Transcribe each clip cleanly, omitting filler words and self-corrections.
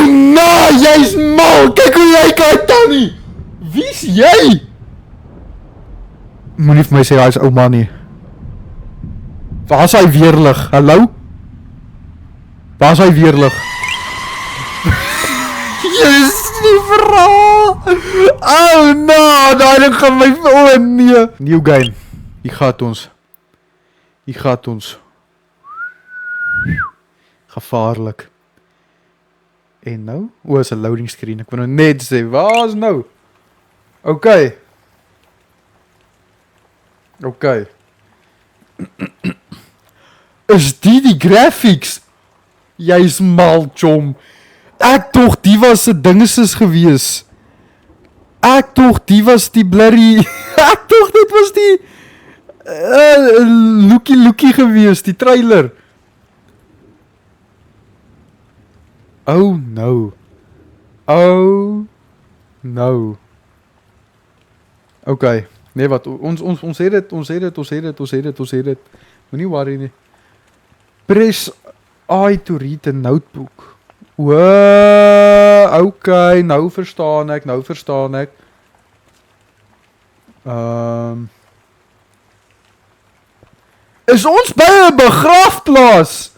Oh nee, jy's mal. Kyk hoe jy kyk Tannie. Wie's jy? Moenie vir my sê hy's ouma nie. Waar's hy weerlig? Hallo? Waar's hy weerlig? Yes, die vrou. Oh no, daai ding gaan my nee. New game. Hier gaat ons. Hier gaat ons. Gevaarlik. En nou? O, is 'n loading screen. Ek wil nou net sê, waar's nou? Okay. Okay. Is die graphics? Jy's mal, chom. Ek tog die was se dinges gewees. Ek tog die was die blurry. Ek tog dit was die lookie gewees, die trailer. Oh no. Oh no. Okay. Nee wat, ons het dit. Moenie worry nie. Press I to read a notebook. Okay, nou verstaan ek. Is ons by 'n begrafplaas?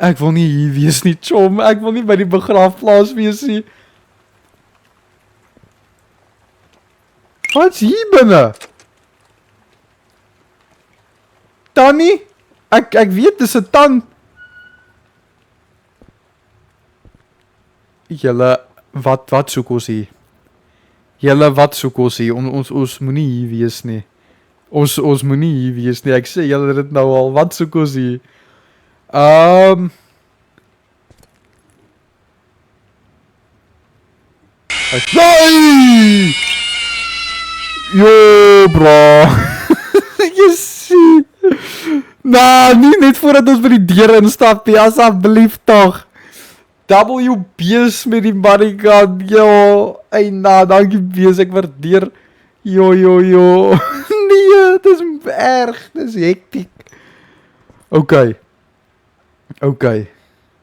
Ek wil nie hier wees nie, chom. Ek wil nie by die begrafplaas wees nie. Wat's hier binne? Tannie? Ek weet dis 'n tan. Julle, wat soek ons hier? Ons moenie hier wees nie. Ons moenie hier wees nie. Ek sê julle dit nou al. Wat soek ons hier? Hey! Yo, bro. Jy sien. Nou, nie net voordat ons by die deur instap nie, asseblief tog. WB's met die bodyguard, yo. Ey, dankie bees, ek waardeer. Yo. Nee, dit is erg, dit is hektiek. Okay.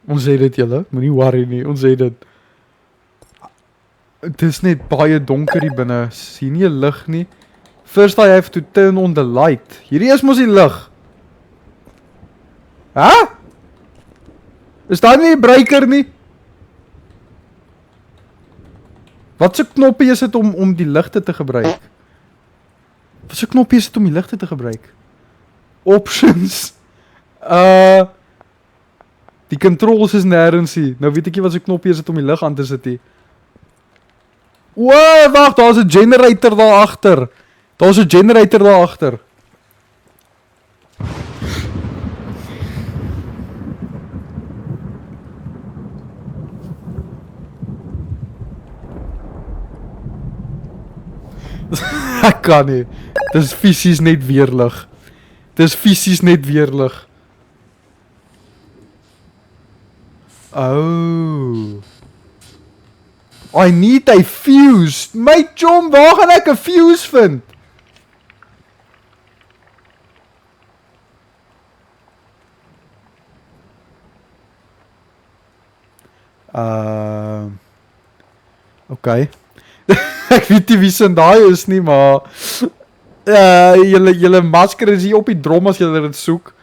Ons sê dit julle, moenie worry nie, ons sê dit. Het is net baie donker hier binne, sien nie 'n lig nie. First I have to turn on the light. Hierdie is mos die lig. Hæ? Is daar nie 'n breaker nie? Wat se knoppie is dit om die ligte te gebruik? Wat se knoppie is dit om die ligte te gebruik? Options. Die controls is nêrens hier. Nou weet ek nie wat se knoppie is dit om die lig aan te sit nie. Wow, wag, daar's 'n generator daar agter. Ek kan nie. Dis fisies net weerlig. Oh. I need a fuse. My chom, waar gaan ek 'n fuse vind? Okay. Ek weet nie wie se daai is nie, maar julle masker is hier op die drom as julle dit soek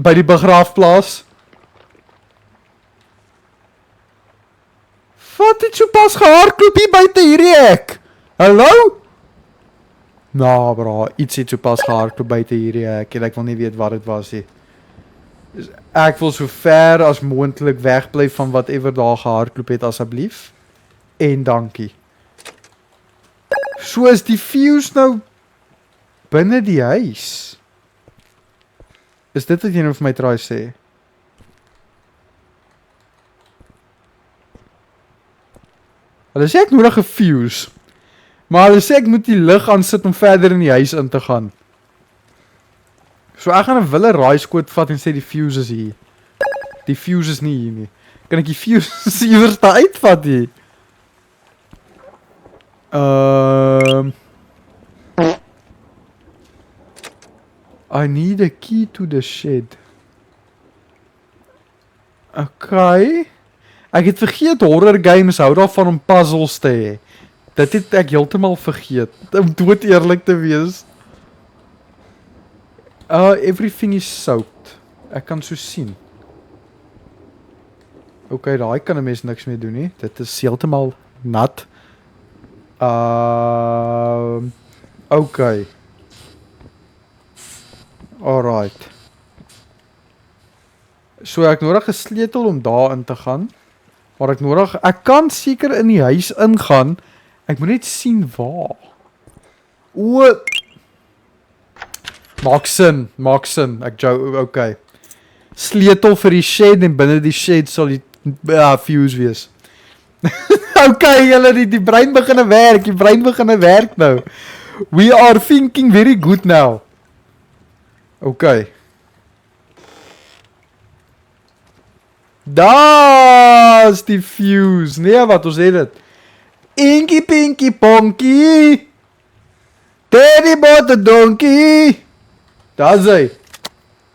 by die begraafplaas. Wat het so pas gehardloop hier buite hierdie hek? Hallo? Nou bro, iets het so pas gehardloop buite hierdie hek en ek wil nie weet wat dit was nie. Ek wil so ver as moontlik wegbly van whatever daar gehardloop het asseblief. En dankie. So is die fuse nou binne die huis. Is dit wat jy nou vir my try sê? Hulle sê ek nodig 'n fuse. Maar hulle sê ek moet die lig aan sit om verder in die huis in te gaan. So ek gaan 'n wille raaiskoot vat en sê die fuse is hier. Die fuse is nie hier nie. Kan ek die fuse iewers daar uitvat hier? I need a key to the shed. Okay. Ek het vergeet horror games hou daarvan om puzzles te hê. Dit het ek heeltemal vergeet, om dood eerlik te wees. Everything is soaked. Ek kan so sien. Ok, daai kan 'n mens niks mee doen nie. Dit is heeltemal nat. Ok. Alright. So ek nodig 'n sleutel om daarin te gaan. Maar ek kan seker in die huis ingaan. Ek moet net sien waar. Maak sin. Ek jou, okay. Sleutel vir die shed en binne die shed sal die fuse wees. Okay, julle die brein begin werk nou. We are thinking very good now. Okay. Daar's die fuse. Nee, wat ons het dit. Inky Pinky Ponky. Teddy Botte Donkey. Daar's hy.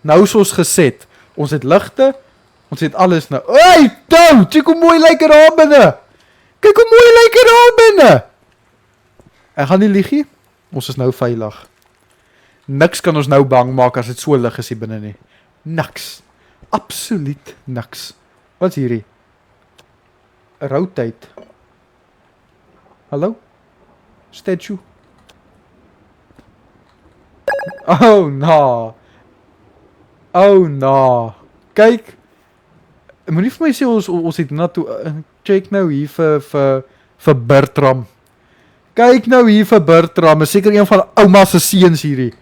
Nou is ons geset. Ons het ligte. Ons het alles nou. Hey, toe! Kyk hoe mooi lyk dit daar binne. Ek gaan nie lieg nie. Ons is nou veilig. Niks kan ons nou bang maak as dit so lig is hier binne nie. Niks. Absoluut niks. Wat's hierdie? 'n Rotate. Hallo? Statue. Oh no. Kyk. Moenie vir my sê ons het na toe check nou hier vir Bertram. Kyk nou hier vir Bertram. Is seker een van ouma se seuns hierdie.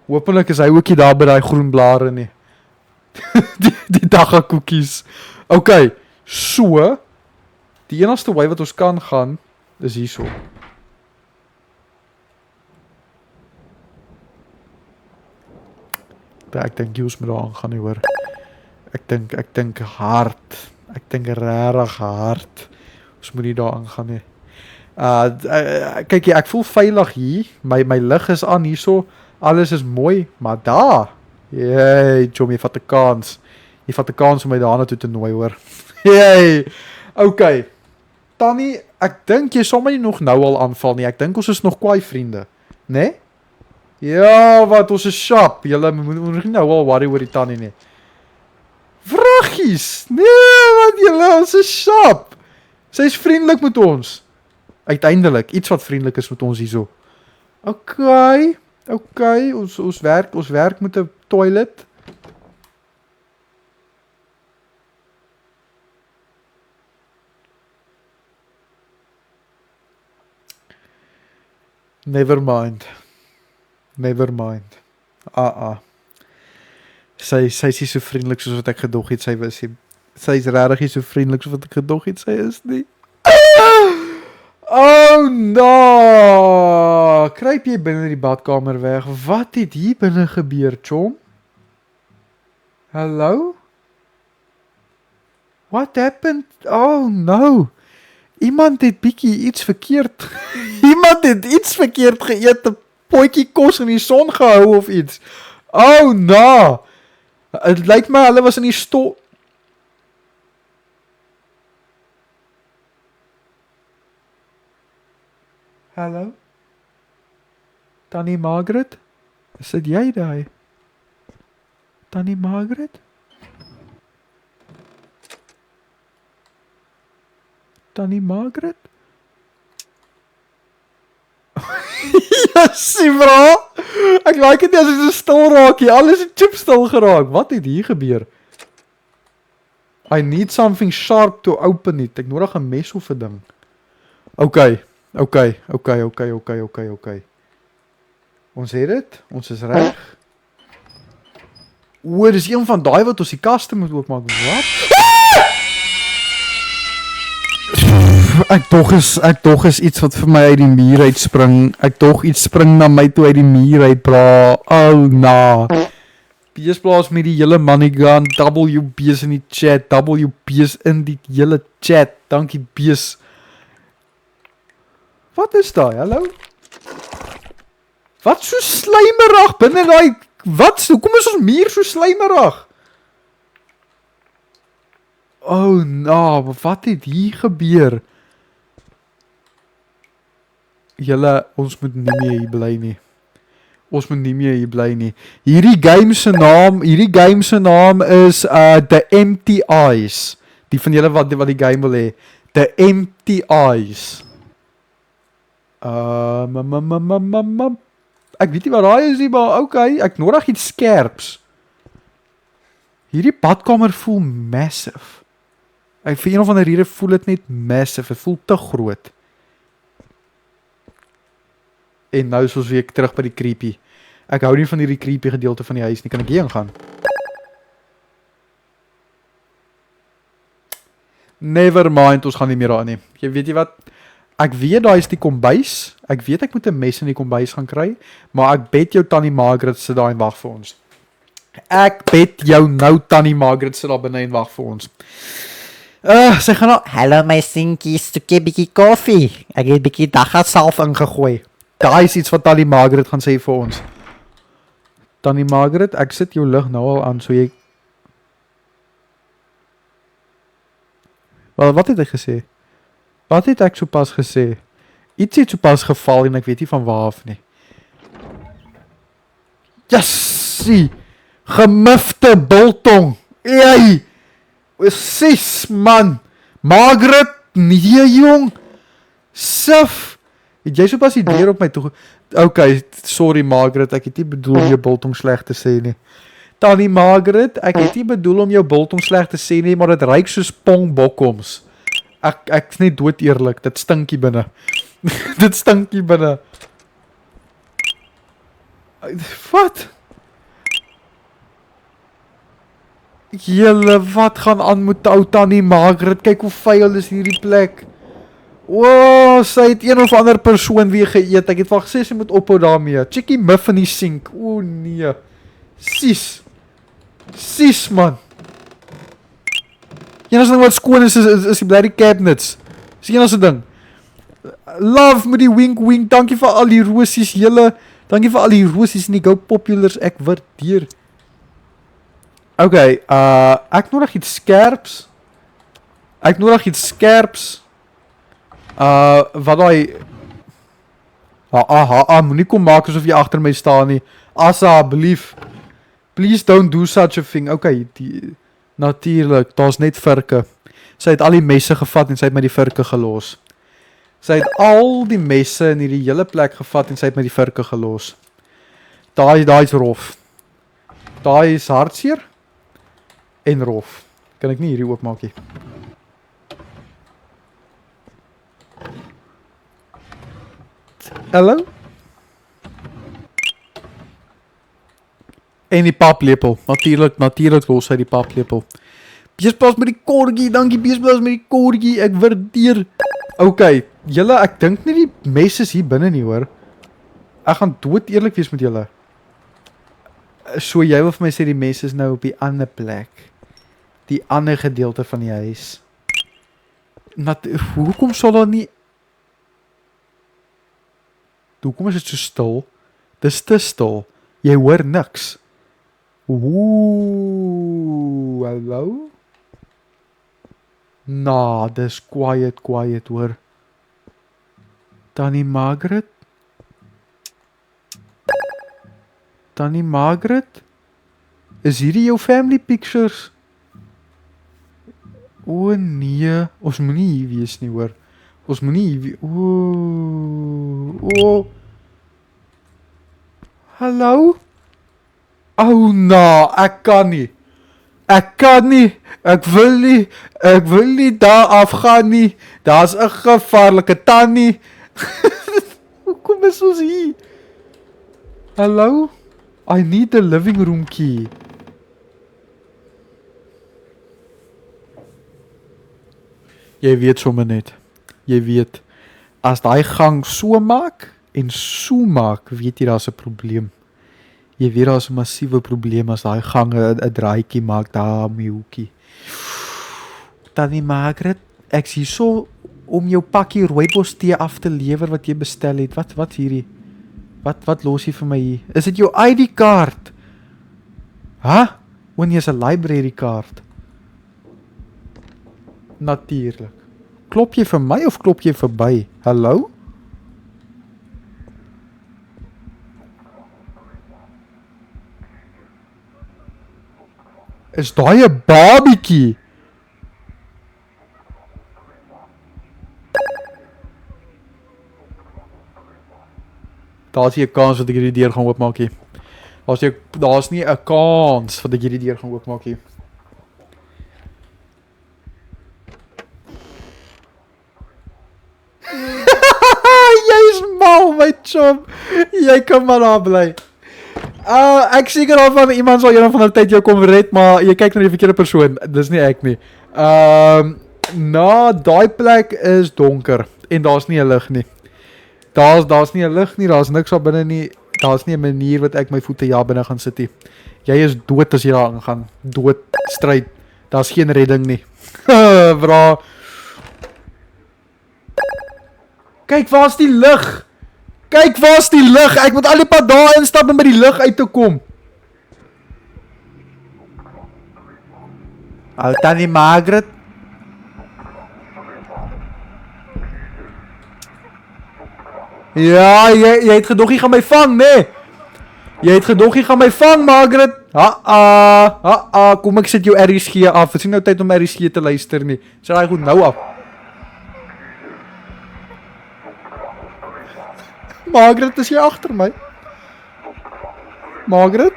Hoopelik is hy ookie daar by daai groen blare nie. die dagga koekies. Okay, so die enigste way wat ons kan gaan is hierso. Ek dink jy moet daar aangaan nie hoor. Ek dink hard. Ek dink regtig hard. Ons moet nie daar aangaan nie. Kyk ek voel veilig hier. My lig is aan hierso. Alles is mooi, maar daar. Jy vat 'n kans. Jy vat 'n kans om my daarna toe te nooi hoor. Jy. Okay. Tannie, ek dink jy sal my nie nog nou al aanval nie. Ek dink ons is nog kwaai vriende, né? Nee? Ja, wat ons is sharp. Julle moet nie nou al worry oor die tannie nie. Vraggies. Nee, wat julle, ons is sharp. Sy is vriendelik met ons. Uiteindelik iets wat vriendelik is met ons hierso. Okay, ons werk met 'n toilet. Never mind. Sy is nie so vriendelik soos wat ek gedog het sy was nie. Sy is regtig nie so vriendelik soos wat ek gedog het sy is nie. Oh no! Kruip jy binne die badkamer weg? Wat het hier binne gebeur, chom? Hallo? What happened? Oh no! Iemand het bietjie iets verkeerd. Iemand het iets verkeerd geëet, 'n potjie kos in die son gehou of iets. Oh no! Het lyk my hulle was in die stoel. Hallo? Tannie Margaret? Is dit jy daai? Tannie Margaret? Tannie Margaret? Jessie bro! Ek like dit as dit so stil raak hier. Alles het chip stil geraak. Wat het hier gebeur? I need something sharp to open it. Ek nodig 'n mes of 'n ding. Okay. Ons het dit. Ons is reg. O, dis een van daai wat ons die kaste moet oopmaak. Wat? Ek dog is iets wat vir my uit die muur uitspring. Ek dog iets spring na my toe uit die muur uit, bra. Oh, na. Beesplaas met die hele money gun. WB's in die chat. WB's in die hele chat. Dankie, bees. Wat is daai? Hallo? Wat so slijmerig binne daai... Wat? Hoekom is ons muur so slijmerig? Oh, nou, wat het hier gebeur? Julle, ons moet nie meer hier bly nie. Ons moet nie meer hier bly nie. Hierdie game se naam is The Empty Eyes. Die van julle wat die game wil hê. The Empty Eyes. Ek weet nie wat daai is nie, maar okay, ek nodig iets skerps. Hierdie badkamer voel massive. Ek vir een of ander rede voel dit net massive. Dit voel te groot. En nou is ons weer terug by die creepy. Ek hou nie van hierdie creepy gedeelte van die huis nie. Kan ek hier gaan? Never mind, ons gaan nie meer daar nie. Jy weet jy wat? Ek weet daar is die kombuis. Ek weet ek moet 'n mes in die kombuis gaan kry, maar ek bet jou Tannie Margaret sit daar en wag vir ons. Ek bet jou nou Tannie Margaret sit daar binne en wag vir ons. Sy gaan nou, hallo my sinkies, soek jy bietjie koffie? Ek het bietjie daggasalf ingegooi. Daai is iets wat Tannie Margaret gaan sê vir ons. Tannie Margaret, ek sit jou lig nou al aan, so jy... Wel, wat het ek gesê? Wat het ek sopas gesê? Iets het sopas geval en ek weet nie van waar af nie. Jassie! Gemifte biltong! Ey! Sis, man! Margaret! Nee, jong! Sif! Het jy sopas die deur op my toe... Okay, sorry Margaret, ek het nie bedoel om jou biltong sleg te sê nie. Tannie Margaret, ek het nie bedoel om jou biltong sleg te sê nie, maar dit ruik soos pongbokkoms. Ek is net dood eerlik, dit stinkie binne. Dit stinkie binne. Wat? Julle, wat gaan aan met ou Tannie Margaret? Kyk hoe vuil is hierdie plek. Wow, sy het een of ander persoon weer geëet. Ek het van gesê sy moet ophou daarmee. Chickie muff in die sink. O nee. Sies. Sies man. Enigste ding wat skoon is die bloody cabinets. Dis die enigste ding. Love met die wink wink. Dankie vir al die rosies julle. Dankie vir al die rosies en die Go Populars. Ek waardeer. Okay, ek nodig iets skerps. Wat daai... Moenie kom maak asof jy agter my staan nie. Asseblief. Please don't do such a thing. Okay, natuurlijk, daar's net virke. Sy het al die messe gevat en sy het my die virke gelos. Sy het al die messe in die hele plek gevat en sy het my die virke gelos. Daai is rof. Daai is hartseer. En rof. Kan ek nie hierdie oopmaak nie. Hallo? En die paplepel. Natuurlijk los hy die paplepel. Beesplaas met die korgie. Dankie beesplaas met die korgie. Ek waardeer. Okay, julle, ek dink nie die mes is hier binne nie hoor. Ek gaan dood eerlik wees met julle. So jy wil vir my sê die mes is nou op die ander plek. Die ander gedeelte van die huis. Hoekom sal daar nie... Hoekom is dit so stil? Dis te stil. Jy hoor niks. Oeh, hallo? Dis quiet hoor. Tannie Margaret? Tannie Margaret? Is hierdie jou family pictures? O nee, ons moet nie hier wees nie hoor. Ons moet nie hier wees. Hallo? Ek kan nie. Ek wil nie daar afgaan nie. Daar's 'n gevaarlike tannie. Hoekom is ons hier? Hallo? I need the living room key. Jy weet sommer net. Jy weet, as daai gang so maak en so maak, weet jy daar's 'n probleem. Jy weet daar's 'n massiewe probleem as daai gang 'n draaitjie maak daar om die hoekie. Tannie Margaret, ek sien so om jou pakkie rooibos tee af te lewer wat jy bestel het. Wat hierdie? Wat los jy vir my hier? Is dit jou ID kaart? O nee, is 'n library kaart. Natuurlik. Klop jy vir my of klop jy verby? Hallo? Is daai 'n babietjie? Daar's nie 'n kans dat ek hierdie deur gaan oopmaak nie. Daar's nie 'n kans dat ek hierdie deur gaan oopmaak nie. Jy's mal, my chum. Jy kan maar daar bly. Ek seker al van iemand sal eendag van die tyd jou kom red, maar jy kyk na die verkeerde persoon. Dis nie ek nie. Daai plek is donker en daar's nie 'n lig nie. Daar's nie 'n lig nie, daar's niks daar binne nie. Daar's nie 'n manier wat ek my voete hier binne gaan sit nie. Jy is dood as jy daar aangaan. Dood, stryd. Daar's geen redding nie. Bra. Kyk, waar's die lig? Kyk, waar's die lig? Ek moet al die pad daar instap om by die lig uit te kom. Tannie Margaret. Ja, jy het gedog jy gaan my vang, nee. Jy het gedog jy gaan my vang, Margaret. Kom ek sit jou RSG af. Het is nie nou tyd om RSG te luister nie. Sit hy goed nou af. Margaret, is jy agter my? Margaret?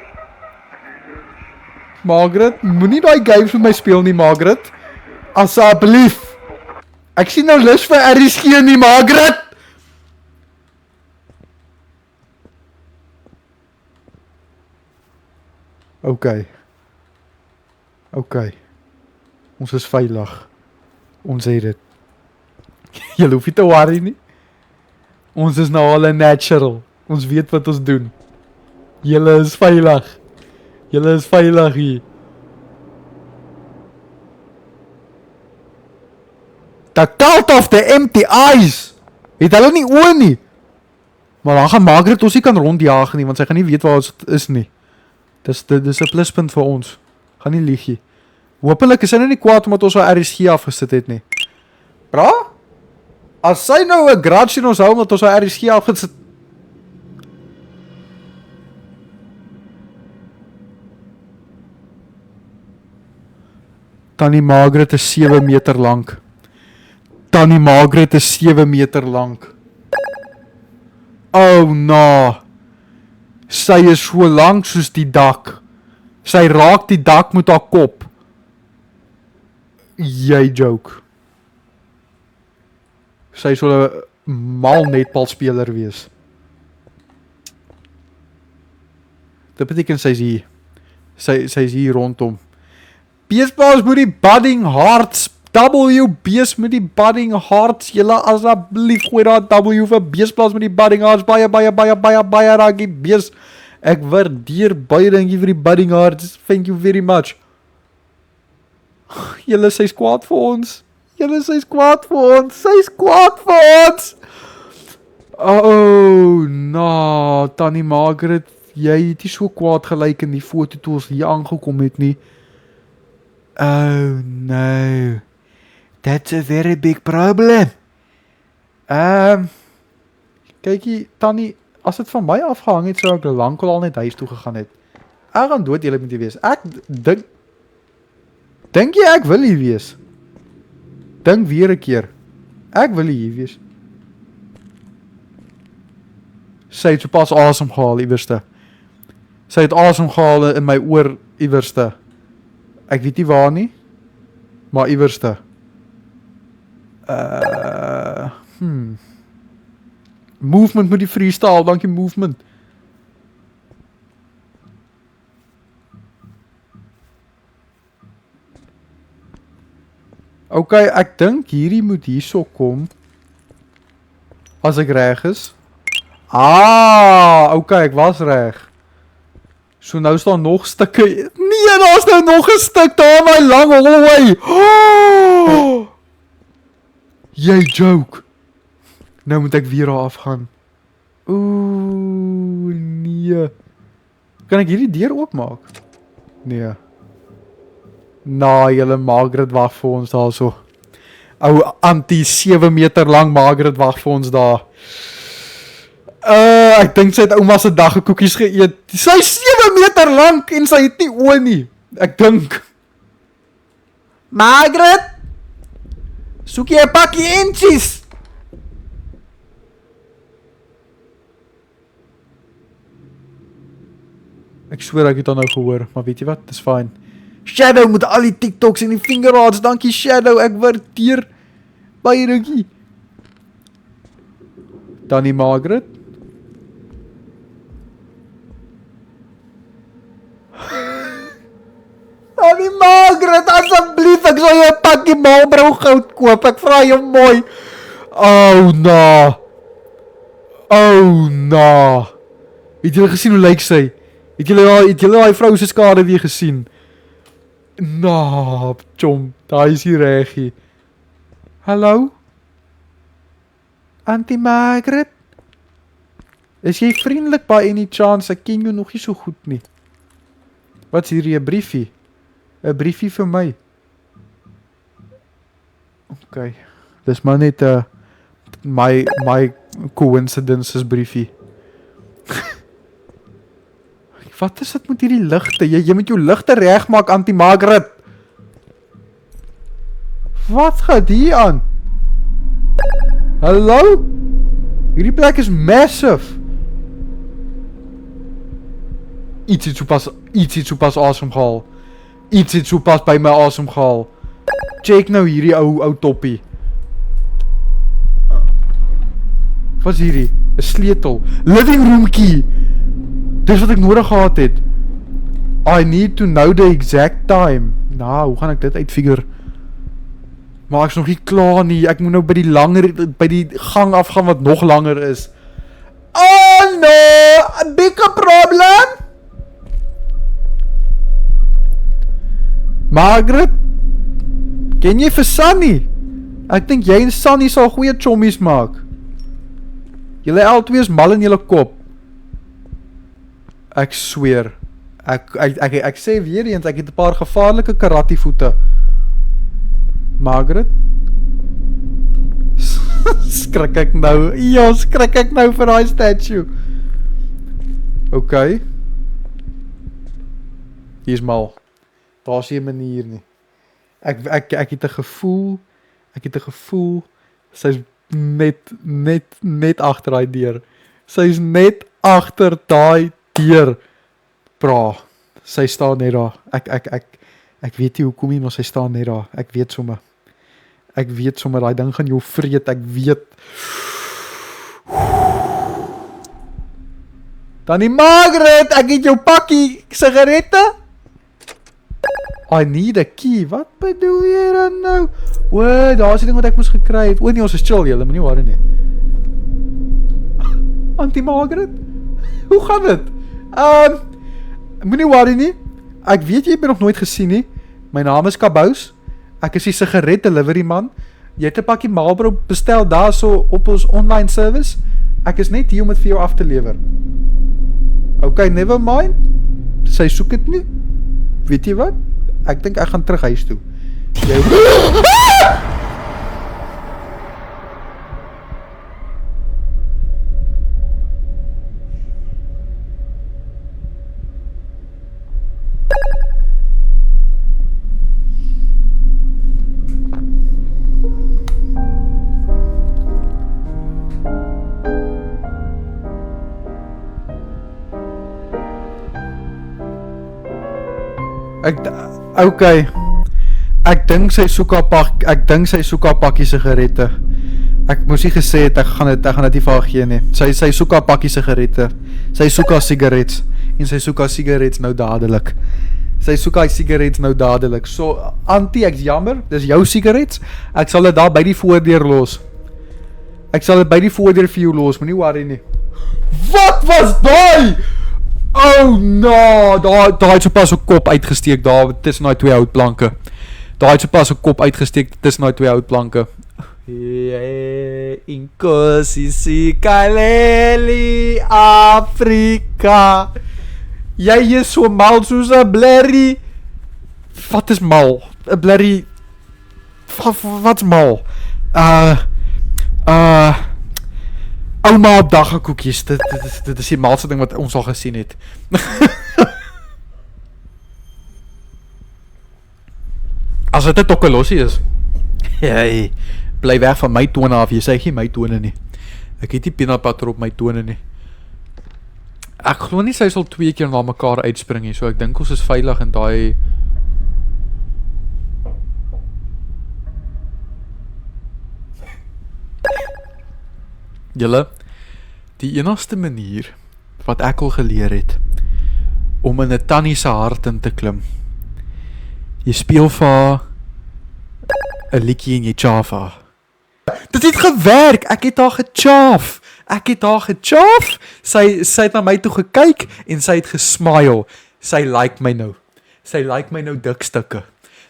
Margaret, moenie daai games met my speel nie, Margaret. Asseblief. Ek sien nou lus vir RSG nie, Margaret. Okay. Ons is veilig. Ons het dit. Jy hoef nie te worry nie. Ons is nou al 'n natural. Ons weet wat ons doen. Julle is veilig. Julle is veilig hier. The cult of the empty eyes. Het hulle nie oë nie. Maar dan gaan Margaret ons nie kan rondjaag nie, want sy gaan nie weet waar ons is nie. Dis 'n pluspunt vir ons. Gaan nie lieg nie. Hoopelik is sy nou nie kwaad omdat ons haar RSG afgesit het nie. Bra? As sy nou 'n grudge in ons hou omdat ons haar RSG afgesit. Tannie Margaret is 7 meter lank. Tannie Margaret is 7 meter lank. Oh no. Sy is so lank soos die dak. Sy raak die dak met haar kop. Jy joke. Sy sal 'n mal netbalspeler wees. Dit beteken sy is hier. Sy is hier rondom. Beesplaas met die budding hearts. Bees met die budding hearts. Julle asseblief gooi daar W vir beesplaas met die budding hearts. Baie dankie bees. Ek waardeer baie dankie vir die budding hearts. Thank you very much. Julle sy's kwaad vir ons. Sy's kwaad vir ons. Oh, no, Tannie Margaret, jy het nie so kwaad gelyk in die foto toe ons hier aangekom het nie. Oh, no. That's a very big problem. Kykie, Tannie, as dit van my afgehang het, sou ek lankal al net huis toe gegaan het. Ek gaan dood eerlik met jy wees. Ek dink jy ek wil hier wees? Dink weer 'n keer. Ek wil hier wees. Sy het sopas asem gehaal iewerste. Sy het asem gehaal in my oor iewerste. Ek weet nie waar nie, maar iewerste. Movement met die freestyle, dankie movement. Okay, ek dink hierdie moet hierso kom. As ek reg is. Okay, ek was reg. So nou staan nog stukke. Nee, daar's nou nog 'n stuk daar in my lang hallway. Jy joke. Nou moet ek weer daar afgaan. Ooh, nee. Kan ek hierdie deur oopmaak? Nee. Nou, julle Margaret wag vir ons daarso. Ou anti 7 meter lang Margaret wag vir ons daar. Ek dink sy het ouma se daggekoekies geëet. Sy is 7 meter lank en sy het nie oë nie. Ek dink. Margaret, soek jy 'n pakkie inches? Ek sweer ek het haar nou gehoor, maar weet jy wat? Dis fyn. Shadow met al die TikToks en die fingerarts. Dankie Shadow, ek waardeer baie dankie. Tannie Margaret. Tannie Margaret, asseblief, ek sal jou 'n pakkie Marlboro goud koop. Ek vra jou mooi. Oh na. Oh na. Het julle gesien hoe lyk sy? Het julle daai vrou se skade weer gesien? Nou, chom, daai is die regie. Hallo? Auntie Margaret? Is jy vriendelik by any chance? Ek ken jou nog nie so goed nie. Wat's hier 'n briefie? 'n Briefie vir my. Okay. Dis maar net my coincidences briefie. Wat is dit met hierdie ligte? Jy moet jou ligte regmaak, Auntie Margaret. Wat gaan hier aan? Hallo? Hierdie plek is massive. Iets het so pas asemgehaal. Iets het so pas by my asemgehaal. Check nou hierdie ou toppie. Wat is hierdie? 'n Sleutel. Living room key. Dis wat ek nodig gehad het. I need to know the exact time. Nou, hoe gaan ek dit uitfigure? Maar ek's nog nie klaar nie. Ek moet nou by die gang afgaan wat nog langer is. Oh no! A bigger problem? Margaret? Ken jy vir Sunny? Ek dink jy en Sunny sal goeie chommies maak. Julle albei is mal in julle kop. Ek sweer. Ek sê weer eens, ek het 'n paar gevaarlike karate voete. Margaret? Skrik ek nou. Ja, skrik ek nou vir daai statue. Okay. Hier's mal. Daar's nie 'n manier nie. Ek het 'n gevoel. Sy's net agter daai deur. Sy's net agter daai deur. Bra. Sy staan net daar. Ek weet nie hoekom nie, maar sy staan net daar. Ek weet sommer daai ding gaan jou vreet. Ek weet. Tannie Margaret, ek het jou pakkie sigarette. I need a key. Wat bedoel jy dan nou? O, daar is die ding wat ek moes gekry het. O nee, ons is chill julle, moenie worry nie. Auntie Margaret? Hoe gaan dit? Moenie worry nie. Ek weet jy het my nog nooit gesien nie. My naam is Kabous. Ek is die sigaret delivery man. Jy het 'n pakkie Marlboro bestel daarso op ons online service. Ek is net hier om dit vir jou af te lewer. Okay, never mind. Sy soek dit nie. Weet jy wat? Ek dink ek gaan terug huis toe. Jy Okay. Ek dink sy soek haar pakkie sigarette. Ek moes nie gesê het ek gaan dit nie vir haar gee nie. Sy soek haar pakkie sigarette. Sy soek haar sigarette en sy soek haar sigarette nou dadelik. So, Auntie, ek's jammer. Dis jou sigarette. Ek sal dit daar by die voordeur los. Ek sal dit by die voordeur vir jou los. Moenie worry nie. Wat was daai? Oh no, daar het so pas 'n kop uitgesteek daar tussen daai twee houtplanke. Daar het so pas 'n kop uitgesteek tussen daai twee houtplanke. Inkosi Sikaleli Afrika. Jy is so mal soos 'n blerrie. Wat is mal? 'n Blerrie. Wat's mal? Ouma op daggakoekies. Dit is die maalste ding wat ons al gesien het. As dit 'n tokkelossie is. Hey, bly weg van my tone af. Jy sê geen my tone nie. Ek het nie peanut butter op my tone nie. Ek glo nie sy sal 2 keer na mekaar uitspring nie, so ek dink ons is veilig in daai Julle, die enigste manier wat ek al geleer het om in 'n tannie se hart in te klim. Jy speel vir haar 'n liedjie en jy chaaf haar. Dit het gewerk, ek het haar gechaaf. Sy het na my toe gekyk en sy het gesmile. Sy like my nou. Sy like my nou dik stukke.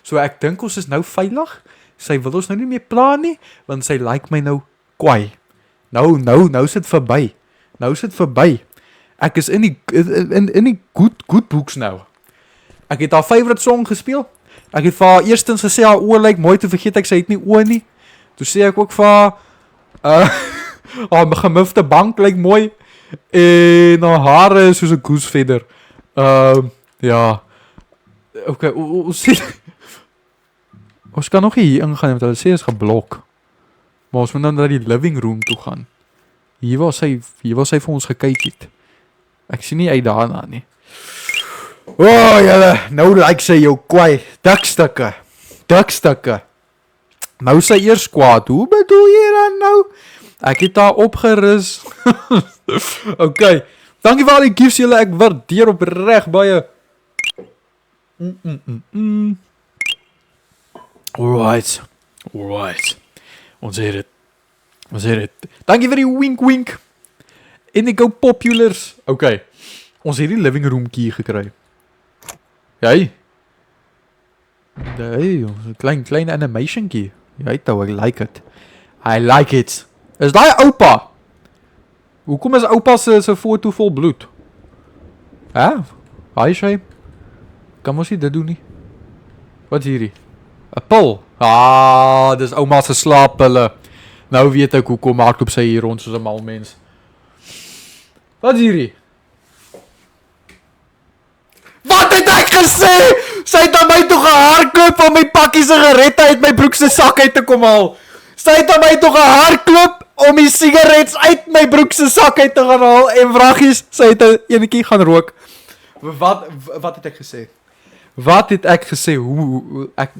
So ek dink ons is nou veilig. Sy wil ons nou nie meer pla nie, want sy like my nou kwai. Nou sit verby. Ek is in die good books nou. Ek het haar favorite song gespeel. Ek het vir haar eerstens gesê haar oë lyk mooi, toe vergeet ek sy het nie oë nie. Toe sê ek ook vir haar haar gemufte bank lyk mooi en haar hare is soos 'n goosefeather. Ja. Okay, ons kan nog nie hier ingaan want hulle sê is geblok. Maar ons moet nou na die living room toe gaan. Hier waar sy vir ons gekyk het. Ek sien nie uit daarna nie. Julle, nou like sy jou kwai. Dikstukke. Nou sy eers kwaad. Hoe bedoel jy dan nou? Ek het haar opgerus. Okay. Dankie vir al die gifts julle. Ek waardeer opreg baie. Alright. Ons het dit. Dankie vir die wink. Indigo Populars. Okay. Ons het die living room key gekry. Jy? Nee, klein animation key. Jy toe, I like it. Is daai oupa? Hoekom is oupa se foto vol bloed? Hi sy. Kan mos nie dit doen nie. Wat is hierdie? 'n pil. Dis ouma se slaappille. Nou weet ek hoekom hardloop sy hier rond soos 'n mal mens. Wat is hierdie? Wat het ek gesê? Sy het aan my toe gehardloop om my pakkie sigarette uit my broek se sak uit te kom haal. Sy het aan my toe gehardloop om die sigarette uit my broek se sak uit te gaan haal en vragies, sy het 'n enetjie gaan rook. Wat het ek gesê? Hoe ek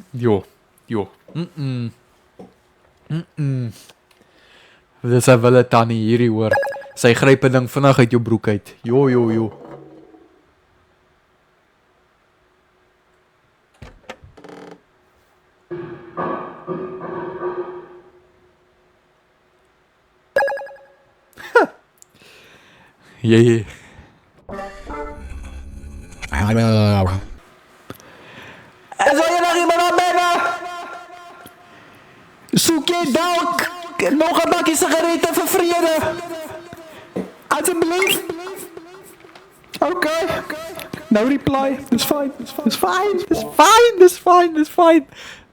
Dis 'n wille tannie hierdie hoor. Sy gryp 'n ding vinnig uit jou broek uit. Jo. Yeah. Is jy nog iemand aan binne? Soek jy dalk nog 'n bakkie sigarette vir vrede? Asseblief. Okay. No reply. Dis fine.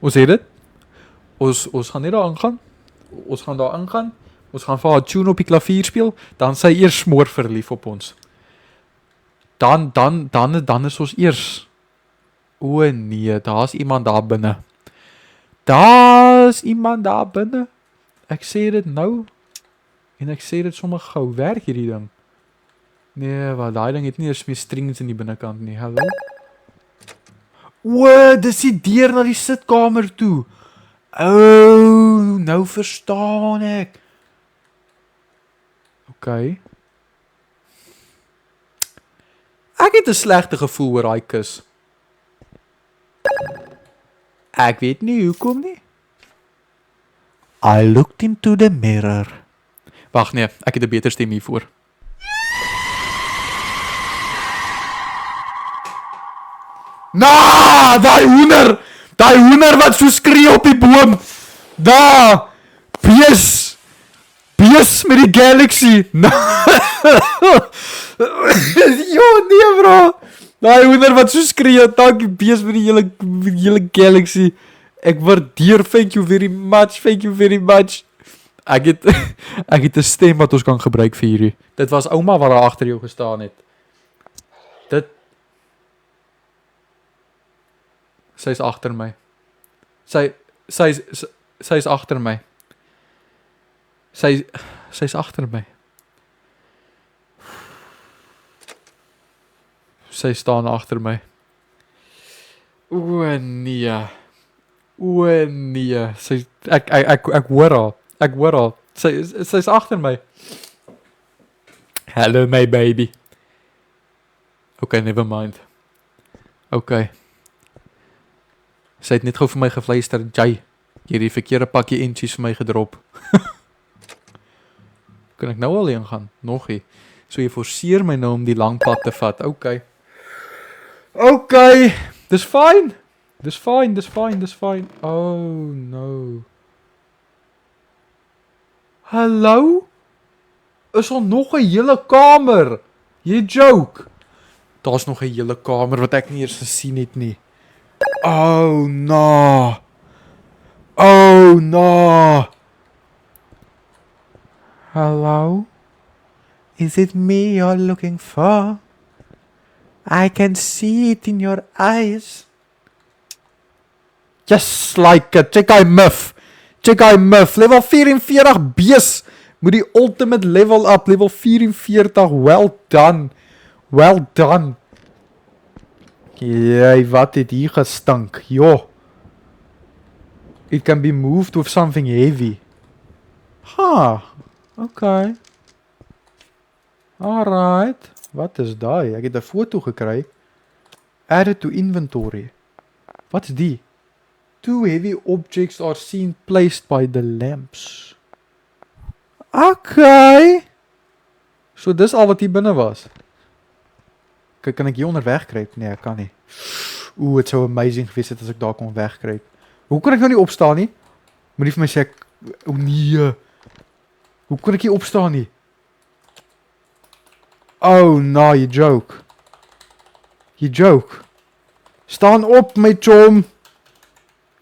Ons het dit. Ons gaan nie daar aangaan. Ons gaan vir haar tune op die klavier speel, dan sy eers smoor verlief op ons. Dan is ons eers. O nee, daar's iemand daar binne. Ek sê dit nou. En ek sê dit sommer gou, werk hierdie ding. Nee, want daai ding het nie eers meer strings in die binnekant nie. Hallo. Dis die deur na die sitkamer toe. Nou verstaan ek. Okay. Ek het 'n slegte gevoel oor daai kus. Ek weet nie hoekom nie. I looked into the mirror. Wag nee, ek het 'n beter stem hiervoor. Daai hoender wat so skree op die boom. Bees met die galaxy. Nee bro. Daai hoender wat so skree, dankie bees met die hele galaxy. Ek waardeer, thank you very much, thank you very much. Ek het 'n stem wat ons kan gebruik vir hierdie. Dit was ouma wat daar agter jou gestaan het. Sy's agter my. Sy's agter my. Sy's agter my. Sy staan agter my. O nee. Ek hoor haar. Ek hoor haar. Sy's agter my. Hello my baby. Okay, never mind. Okay. Sy het net gou vir my gefluister, Jay, jy het die verkeerde pakkie inchies vir my gedrop. Kan ek nou alleen gaan? Nog nie. So jy forceer my nou om die lang pad te vat. Okay. Okay. Dis fine. Dis fine. Oh no. Hallo? Is al nog 'n hele kamer? Jy joke. Daar's nog 'n hele kamer wat ek nie eers gesien het nie. Oh no. Oh no. Hello? Is it me you're looking for? I can see it in your eyes. Just like a Check-I Muff. Level 44 bees. Moet die ultimate level up. Level 44. Well done. Jy, wat het hier gestank? Jo. It can be moved with something heavy. Okay. Alright. Wat is daai? Ek het 'n foto gekry. Added to inventory. Wat is die? 2 heavy objects are seen placed by the lamps. Okay. So dis al wat hier binne was. Kan ek hier onder wegkruip? Nee, ek kan nie. Het sou amazing gewees het as ek daar kon wegkruip. Hoe kon ek nou nie opstaan nie? Moet nie vir my sê ek... nee. Hoe kon ek hier opstaan nie? Oh, no, you joke. Staan op, my chom.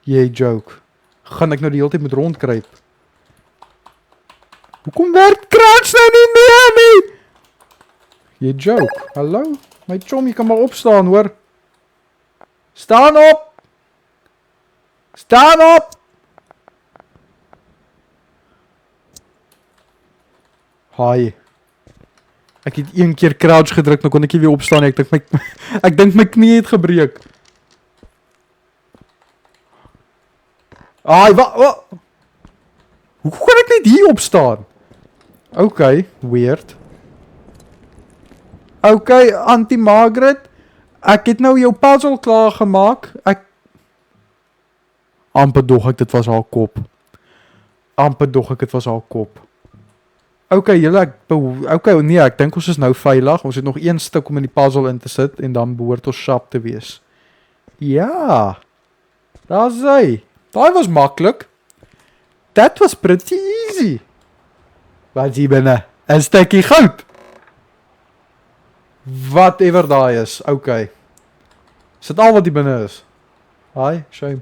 Jy joke. Gaan ek nou die hele tyd met rondkruip? Hoekom werk crouch nou nie? Jy joke. Hallo? My chom, jy kan maar opstaan, hoor. Staan op! Hi. Ek het 1 keer crouch gedruk, nou kon ek nie weer opstaan nie. Ek dink my knie het gebreek. Wat? Hoe kon ek net hier opstaan? Okay, weird. Okay, Auntie Margaret, ek het nou jou puzzle klaar gemaak. Amper dog ek dit was haar kop. Okay, julle, nee, ek dink ons is nou veilig. Ons het nog 1 stuk om in die puzzle in te sit en dan behoort ons sharp te wees. Ja. Daar's hy. Daai was maklik. That was pretty easy. Wat is hier binne? 'n stukkie goud. Whatever daai is. Okay. Is dit al wat hier binne is? Hi, shame.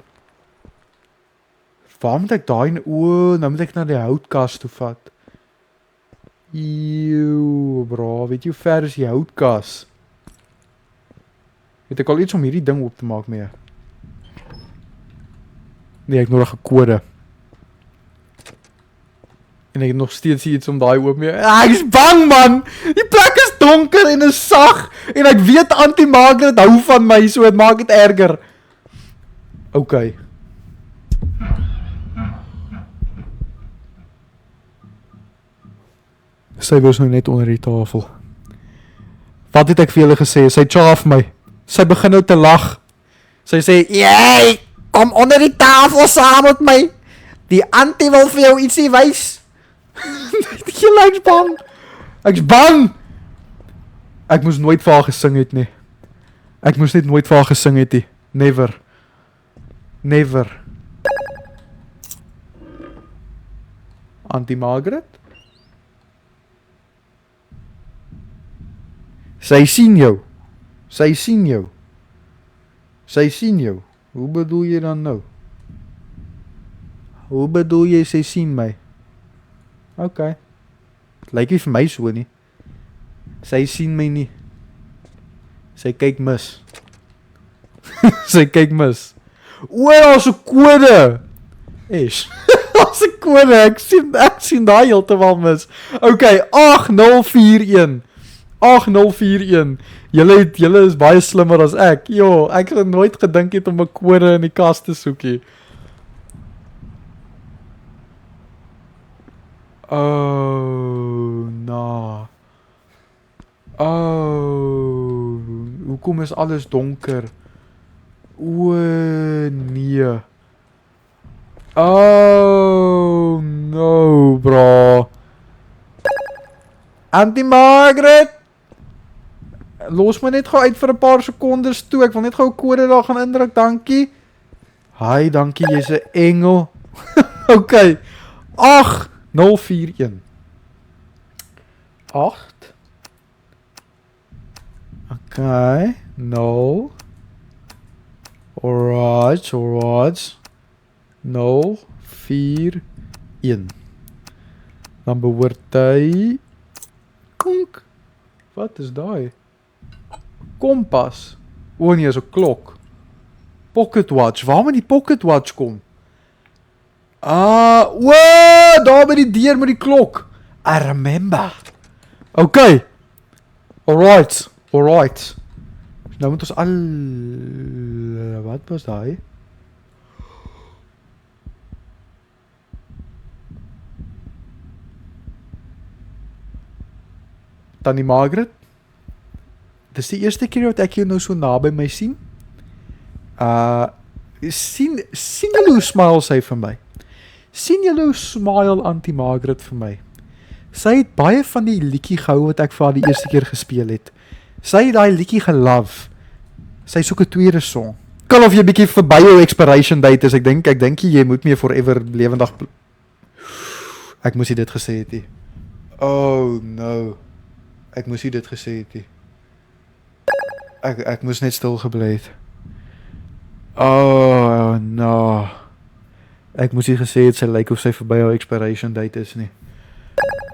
Waar moet ek daai... nou moet ek na die houtkas toe vat. Eeuw, bro. Weet jy hoe ver is die houtkas? Het ek al iets om hierdie ding op te maak mee? Nee, ek nodig 'n kode. En ek het nog steeds iets om daai oop mee. Ek is bang, man! Die plek is donker en is sag. En ek weet Auntie Margaret hou van my, so het maak dit erger. Okay. Sy was nou net onder die tafel. Wat het ek vir julle gesê? Sy chaaf my. Sy begin nou te lag. Sy sê, "Jy, kom onder die tafel saam met my. Die auntie wil vir jou ietsie wys." Ek's bang. Ek's bang. Ek moes nooit vir haar gesing het nie. Ek moes net nooit vir haar gesing het nie. Never. Auntie Margaret? Sy sien jou. Hoe bedoel jy dan nou? Hoe bedoel jy sy sien my? OK. Lyk nie vir my so nie. Sy sien my nie. Sy kyk mis. Sy kyk mis. O, daar's 'n kode. Esh. Daar's 'n kode. Ek sien daai heeltemal mis. OK, 8041. 8041. Julle is baie slimmer as ek. Jo, ek het nooit gedink het om 'n kode in die kas te soek nie. Oh, nah. Oh, hoekom is alles donker? O, nee. Oh, no, bro. Auntie Margaret! Los my net gou uit vir 'n paar sekondes toe. Ek wil net gou 'n kode daar gaan indruk, dankie. Hi, dankie, jy's 'n engel. OK. 8041. 8. OK. 0. Alright. 0, 4, 1. Dan behoort hy... Konk. Wat is daai? Kompas. O nee, is 'n klok. Pocket watch. Waar moet die pocket watch kom? Daar by die deur met die klok. I remember. OK. Alright. Nou moet ons al... Wat was daai? Tannie Margaret? Dis die eerste keer wat ek jou nou so naby my sien. Sien julle hoe smile sy vir my? Sien julle hoe smile Auntie Margaret vir my? Sy het baie van die liedjie gehou wat ek vir haar die eerste keer gespeel het. Sy het daai liedjie gelove. Sy soek 'n tweede song. Kan of jy bietjie verby jou expiration date is. Ek dink jy moet mee forever lewendig. Ek moes dit gesê het. Oh no. Ek moes dit gesê het. Ek moes net stil gebly het. Oh no. Ek moes gesê het sy lyk of sy verby haar expiration date is nie.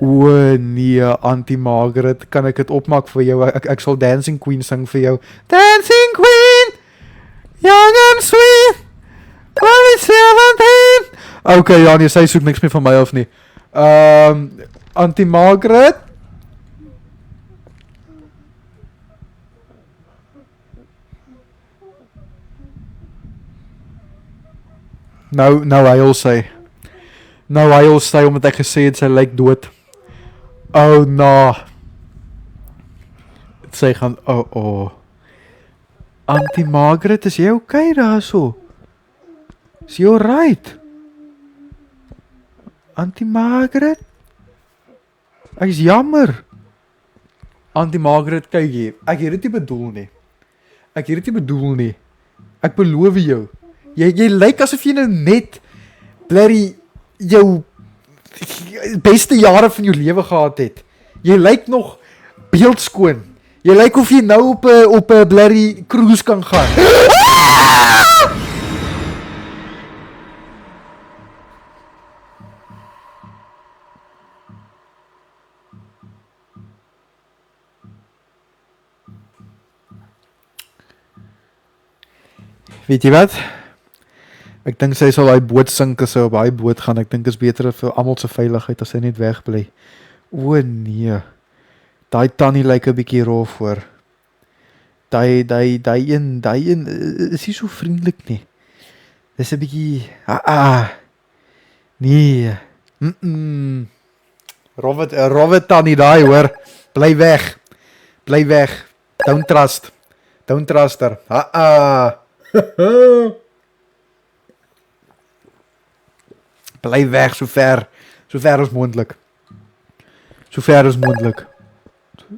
O nee, Auntie Margaret, kan ek dit opmaak vir jou? Ek sal Dancing Queen sing vir jou. Dancing Queen, young and sweet, only 17. OK, ja nee, sy soek niks meer van my af nie. Auntie Margaret? Nou huil sy. Nou huil sy omdat ek gesê het sy lyk dood. Oh no. Sy gaan Auntie Margaret, is jy okay daarso? Is jy alright? Auntie Margaret? Ek is jammer. Auntie Margaret, kyk hier. Ek het dit nie bedoel nie. Ek beloof jou. Jy lyk asof jy nou net bloody jou beste jare van jou lewe gehad het. Jy lyk nog beeldskoon. Jy lyk of jy nou op 'n bloody cruise kan gaan. Weet jy wat? Ek dink sy sal daai boot sink as sy op daai boot gaan. Ek dink dit is beter vir almal se veiligheid as sy net wegbly. O nee. Daai tannie lyk 'n bietjie rof hoor. Daai een is nie so vriendelik nie. Dis 'n bietjie nee. Rowwe tannie daai hoor. Bly weg. Don't trust her. Bly weg so ver as moontlik.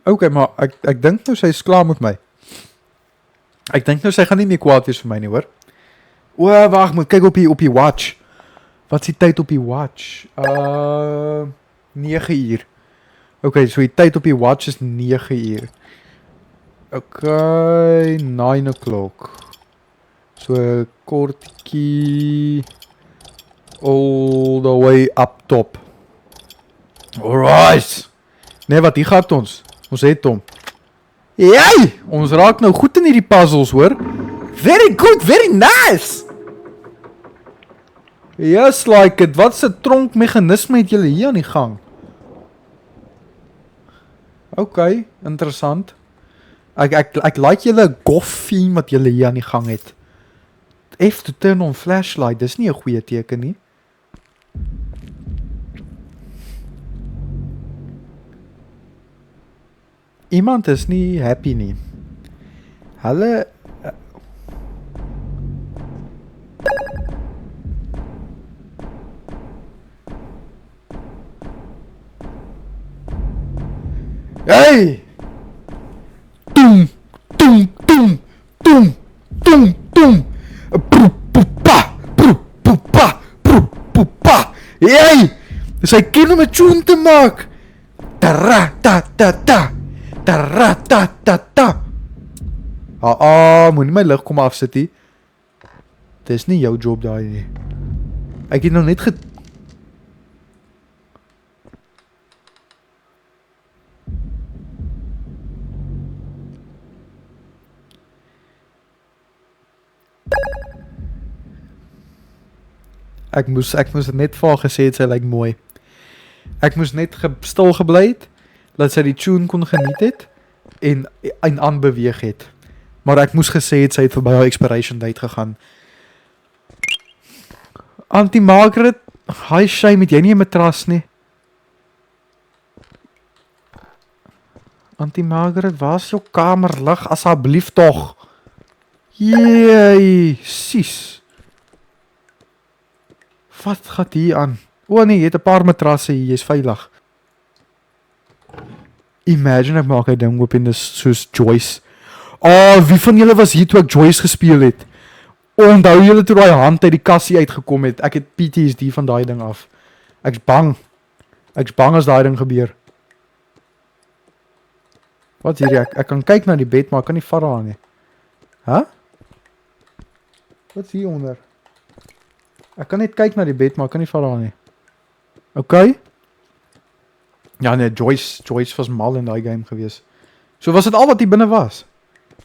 OK, maar ek dink nou sy is klaar met my. Ek dink nou sy gaan nie meer kwaad wees vir my nie, hoor. O, wag, moet kyk op die watch. Wat is die tyd op die watch? 9 uur. OK, so die tyd op die watch is 9 uur. OK, 9 o'clock. So kortjie All the way up top. Alright. Nee, wat hier gaat ons? Ons het hom. Jy! Ons raak nou goed in hierdie puzzles, hoor. Very good, very nice! Yes, like it. Wat 'n tronkmeganisme het julle hier aan die gang? Okay, interessant. Ek like julle goth theme wat julle hier aan die gang het. F to turn on flashlight, dis nie 'n goeie teken nie. Iemand is nie happy nie. Hulle Hey! Toem, toem, toem, toem, toem, toem. Poepa, poepa, poepa. Hey! Dis hy ken om 'n tune te maak. Tara-ta-ta-ta. Tara-ta-ta-ta. Moenie my lig kom afsit nie. Dis nie jou job daai nie. Ek het nou net Ek moes net vir haar gesê het sy lyk mooi. Ek moes net stil gebly het, dat sy die tune kon geniet het, en aanbeweeg het. Maar ek moes gesê het, sy het verby haar expiration date gegaan. Auntie Margaret, hi shame, het jy nie 'n matras nie? Auntie Margaret, waar is jou kamerlig, asseblief tog? Jee, sies. Wat gaat hier aan? O nee, jy het 'n paar matrasse hier, jy is veilig. Imagine ek maak 'n ding oop en dis soos Joyce. Wie van julle was hier toe ek Joyce gespeel het? Onthou julle toe daai hand uit die kassie uitgekom het? Ek het PTSD van daai ding af. Ek's bang. Ek's bang as daai ding gebeur. Wat hier? Ek kan kyk na die bed, maar ek kan nie vat daar nie. Hæ? Wat is hier onder? Ek kan net kyk na die bed, maar ek kan nie vat daar nie. Okay. Ja nee, Joyce was mal in daai game gewees. So was dit al wat hier binne was.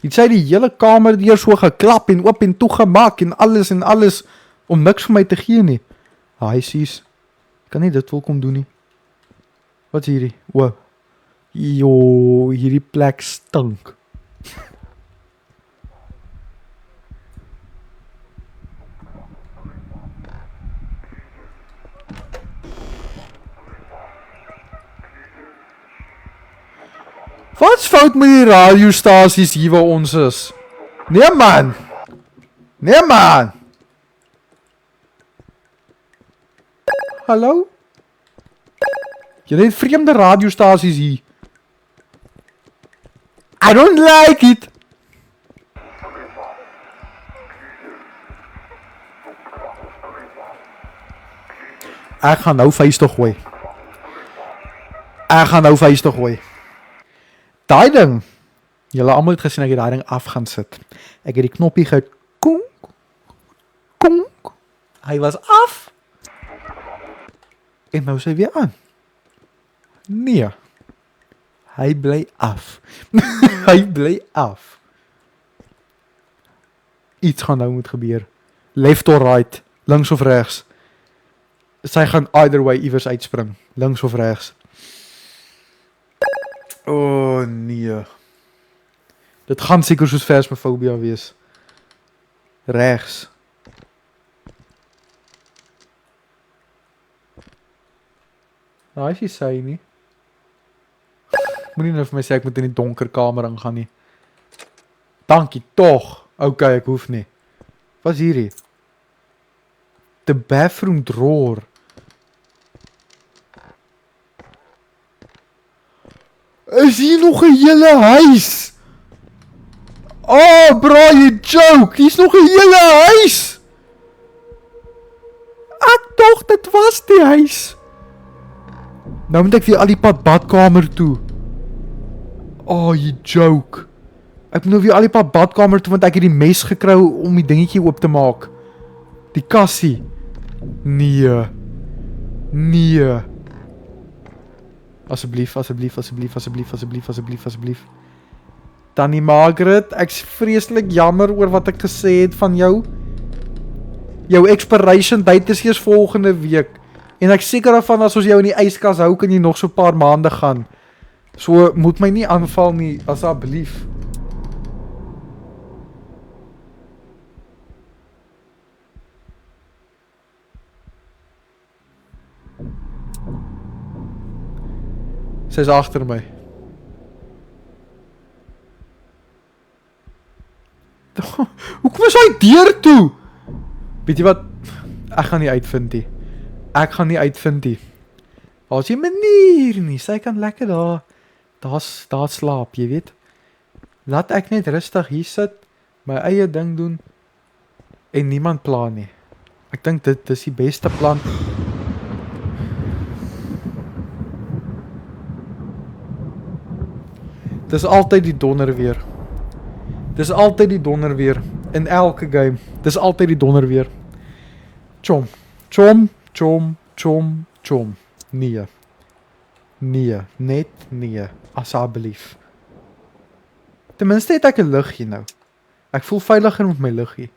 Het sy die hele kamer deur so geklap en oop en toegemaak en alles om niks vir my te gee nie. Hi sis. Kan nie dit wil kom doen nie. Wat is hierdie? Jo, hierdie plek stink. Wat's fout met die radiostasies hier waar ons is? Nee man! Hallo? Jy het vreemde radiostasies hier. I don't like it! Ek gaan nou vuis te gooi. Daai ding, julle almal het gesien ek het daai ding af gaan sit. Ek het die knoppie gekonk, konk. Hy was af. En nou is hy weer aan. Nee. Hy bly af. Iets gaan nou moet gebeur. Left or right, links of regs. Sy gaan either way iewers uitspring, links of regs. Nee. Dit gaan seker soos phasmophobia wees. Regs. Nou, as jy sê nie. Moenie nou vir my sê ek moet in die donker kamer ingaan nie. Dankie, tog. Okay, ek hoef nie. Wat is hierdie? The bathroom drawer. Is hier nog 'n hele huis? Oh, bro, you joke. Hier's nog 'n hele huis. Ek dink dit was die huis. Nou moet ek weer al die pad badkamer toe. Oh, you joke. Ek moet nou weer al die pad badkamer toe want ek het die mes gekry om die dingetjie oop te maak. Die kassie. Nee. Nee. Asseblief, asseblief, asseblief, asseblief, asseblief, asseblief, asseblief. Tannie Margaret, ek's vreeslik jammer oor wat ek gesê het van jou. Jou expiration date is eers volgende week. En ek seker daarvan as ons jou in die yskas hou, kan jy nog so 'n paar maande gaan. So moet my nie aanval nie, asseblief. Sy is agter my. Hoekom is hy deur toe? Weet jy wat? Ek gaan nie uitvind nie. Ek gaan nie uitvind nie. Daar's 'n manier nie. Sy kan lekker daar slaap, jy weet. Laat ek net rustig hier sit, my eie ding doen en niemand pla nie. Ek dink dit is die beste plan. Dis altyd die donder weer. Dis altyd die donder weer in elke game. Dis altyd die donder weer. Chom, chom, chom, chom, chom. Nee. Nee, net nee, asseblief. Ten minste het ek 'n liggie nou. Ek voel veiliger met my liggie.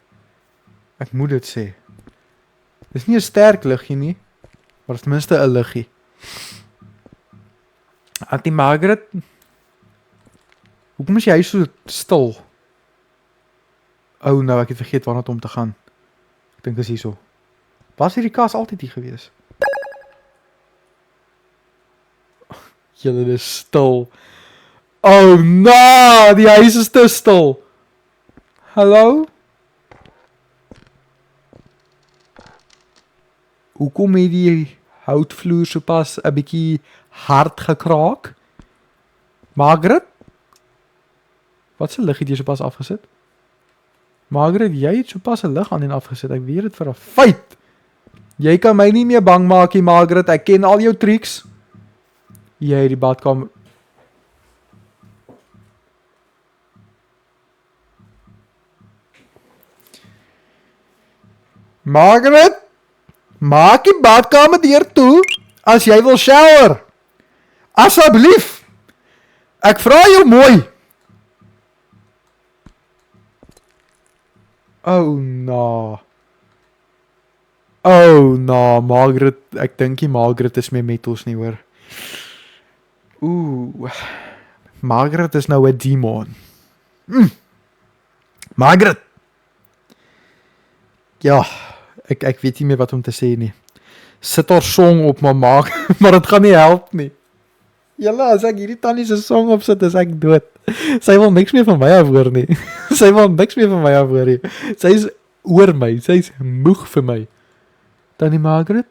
Ek moet dit sê. Dis nie 'n sterk liggie nie, maar dis ten minste 'n liggie. Auntie Margaret, hoekom is jy so stil? Oh nou, ek het vergeet waarna om te gaan. Ek dink is hierso. Was hierdie kas altyd hier gewees? Julle is stil. Oh no, die huis is te stil. Hallo? Hoekom het die houtvloer so pas 'n bietjie hard gekraak? Margaret? Wat se lig het jy so pas afgesit? Margaret, jy het so pas 'n lig aan en afgesit. Ek weet dit vir 'n feit. Jy kan my nie meer bang maak nie, Margaret. Ek ken al jou tricks. Jy het die badkamer. Margaret, maak die badkamer deur toe as jy wil shower. Asseblief. Ek vra jou mooi. Oh no. Oh no, Margaret, ek dink nie Margaret is meer met ons nie hoor. Ooh. Margaret is nou 'n demon. Margaret. Ja, ek weet nie meer wat om te sê nie. Sit haar song op maar maak, maar dit gaan nie help nie. Julle, as ek hierdie tannie se song opsit, is ek dood. Sy wil niks meer van my af hoor nie. Sy wil niks meer van my af hoor nie. Sy is oor my, sy is moeg vir my. Tannie Margaret?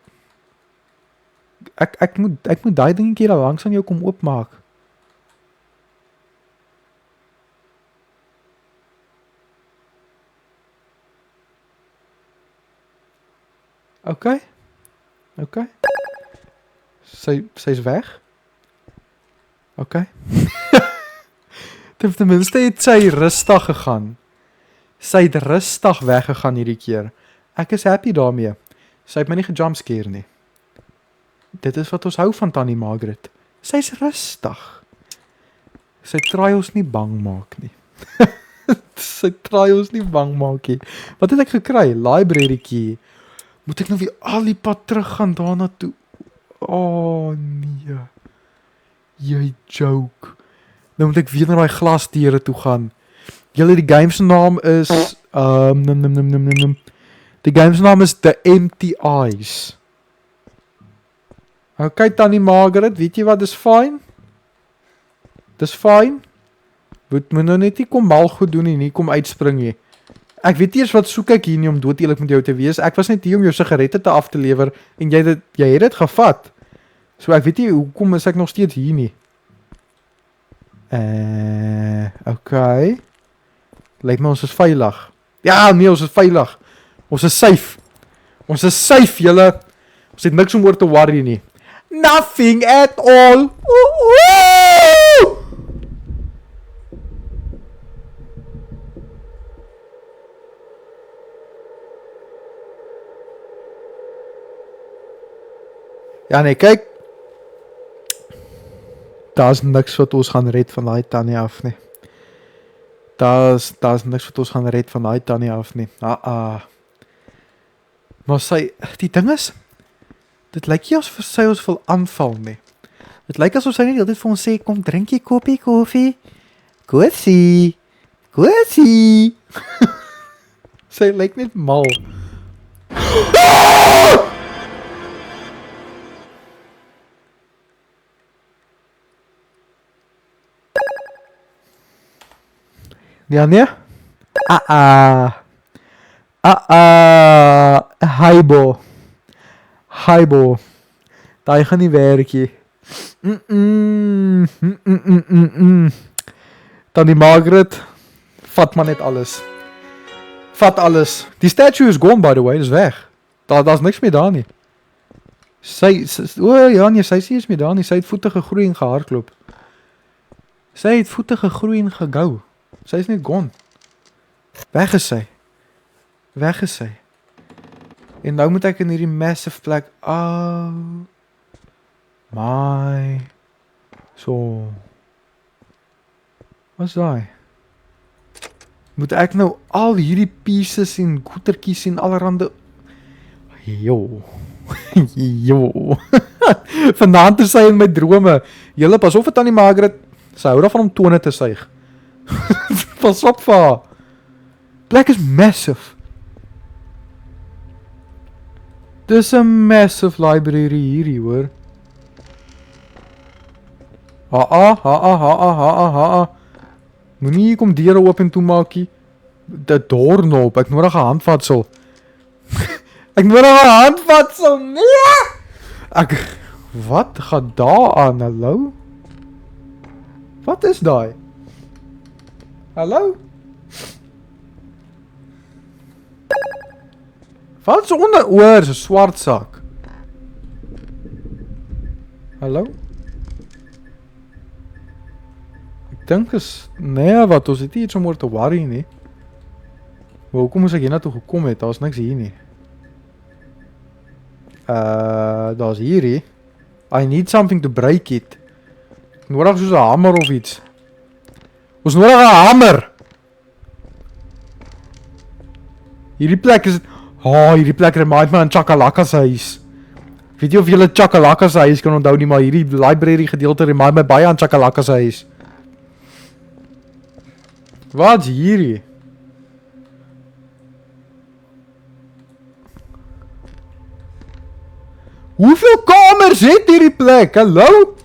Ek moet daai dingetjie daar langs aan jou kom oopmaak. Okay. Sy's weg. Okay. Ten minste het sy rustig gegaan. Sy het rustig weggegaan hierdie keer. Ek is happy daarmee. Sy het my nie gejumpscare nie. Dit is wat ons hou van Tannie Margaret. Sy's rustig. Sy try ons nie bang maak nie. Sy try ons nie bang maak nie. Wat het ek gekry? Library key. Moet ek nou weer al die pad terug gaan daarna toe? Oh nee. Jy joke. Nou moet ek weer na daai glasdeure toe gaan. Julle, die game se naam is Die game se naam is The Empty Eyes. Okay, Tannie Margaret, weet jy wat, dis fyn. Dis fyn. Moet nou net nie kom mal goed doen nie, kom uitspring nie. Ek weet eers wat soek ek hier nie om dood eerlik met jou te wees. Ek was net hier om jou sigarette te af te lewer en jy het dit gevat. So ek weet nie hoekom is ek nog steeds hier nie. Okay. Lyk my ons is veilig. Ja, nee, ons is veilig. Ons is safe. Ons is safe, julle. Ons het niks om oor te worry nie. Nothing at all. Ja nee, kyk. Daar's niks wat ons gaan red van daai tannie af nie. Daar's niks wat ons gaan red van daai tannie af nie. Maar die ding is, dit lyk nie asof sy ons wil aanval nie. Dit lyk asof sy net altyd vir ons sê, kom drink jy koppie koffie. Kosie. Sy lyk net mal. Ja nee? Haibo. Daai gaan nie werkie. Tannie Margaret, vat maar net alles. Vat alles. Die statue is gone by the way, dis weg. Daar's niks meer daar nie. Sy is meer daar nie. Sy het voete gegroei en gehardloop. Sy het voete gegroei en gegou. Sy is net gone. Weg is sy. En nou moet ek in hierdie massive plek. Oh my. So. Wat's daai? Moet ek nou al hierdie pieces en goetertjies en allerhande. Jo. Vanaand is sy in my drome. Julle pas op vir Tannie Margaret. Sy hou daarvan om tone te suig. Pas op vir haar. Plek is massive. Dis 'n massive library hierdie hoor. Moenie kom deure oop en toe maakie. Die doorknop, ek nodig 'n handvatsel. Nee! Wat gaan daar aan, hallo? Wat is daai? Hallo? Wat is onder oor, so swart sak? Hallo? Ek dink is, nee wat, ons het nie iets om oor te worry nie. Maar hoekom moes ek hier naartoe gekom het, daar is niks hier nie. Daar is hierdie. I need something to break it. Ek nodig soos 'n hamer of iets. Ons nodig 'n hamer! Hierdie plek is, hierdie plek remind my aan Chakalaka se huis. Weet jy of julle Chakalaka se huis kan onthou nie, maar hierdie library gedeelte remind my baie aan Chakalaka se huis. Wat is hierdie? Hoeveel kamers het hierdie plek? Hallo?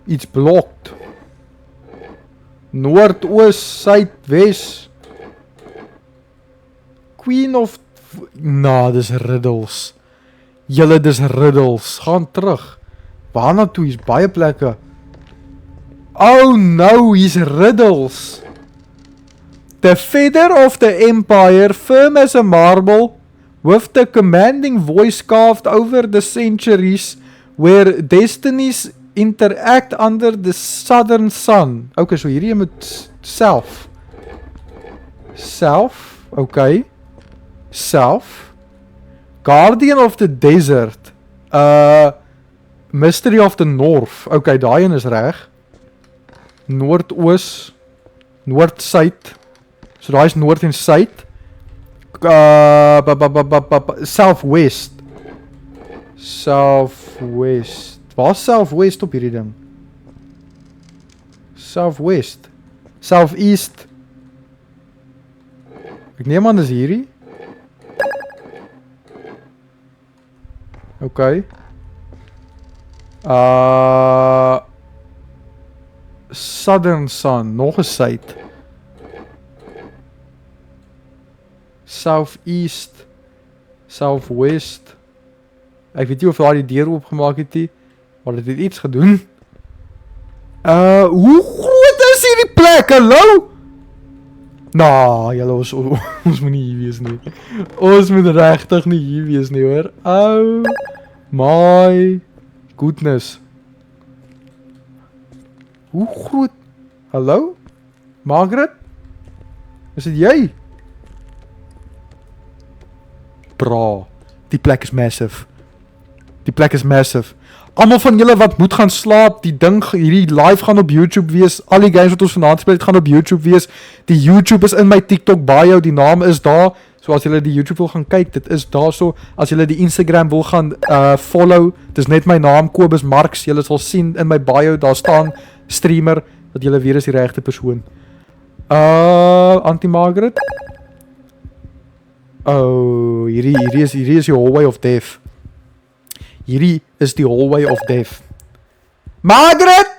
Iets blokt. Noord, oos, suid, wes. Queen of... dis riddles. Julle, dis riddles. Gaan terug. Waarna toe? Hier's baie plekke. Oh no, hier's riddles. The feather of the empire, firm as a marble, with the commanding voice carved over the centuries, where destinies interact under the southern sun. Okay, so hierdie moet self. Self, okay. Self. Guardian of the desert. Mystery of the north. Okay, daai een is reg. Noordoos, noord-suid. So daai is noord en suid. Southwest. Southwest. Waar is southwest op hierdie ding? Southwest. Southeast. Ek neem aan dis hierdie. Okay. Southern sun, nog 'n suid. Southeast. Southwest. Ek weet nie of daar die deur oopgemaak het nie, maar dit het iets gedoen. Hoe groot is hierdie plek? Hallo? Nou, julle ons moet nie hier wees nie. Ons moet regtig nie hier wees nie, hoor. Oh my goodness. Hoe groot? Hallo? Margaret? Is dit jy? Bra, die plek is massive. Die plek is massive. Almal van julle wat moet gaan slaap, die ding, hierdie live gaan op YouTube wees, al die games wat ons vanaand speel het gaan op YouTube wees, die YouTube is in my TikTok bio, die naam is daar, so as julle die YouTube wil gaan kyk, dit is daar so, as julle die Instagram wil gaan follow, dit is net my naam, Kobus Marks, julle sal sien in my bio, daar staan streamer, dat julle weer is die regte persoon. Auntie Margaret? Oh, hierdie is die hallway of death. Hierdie is die hallway of death. Margaret!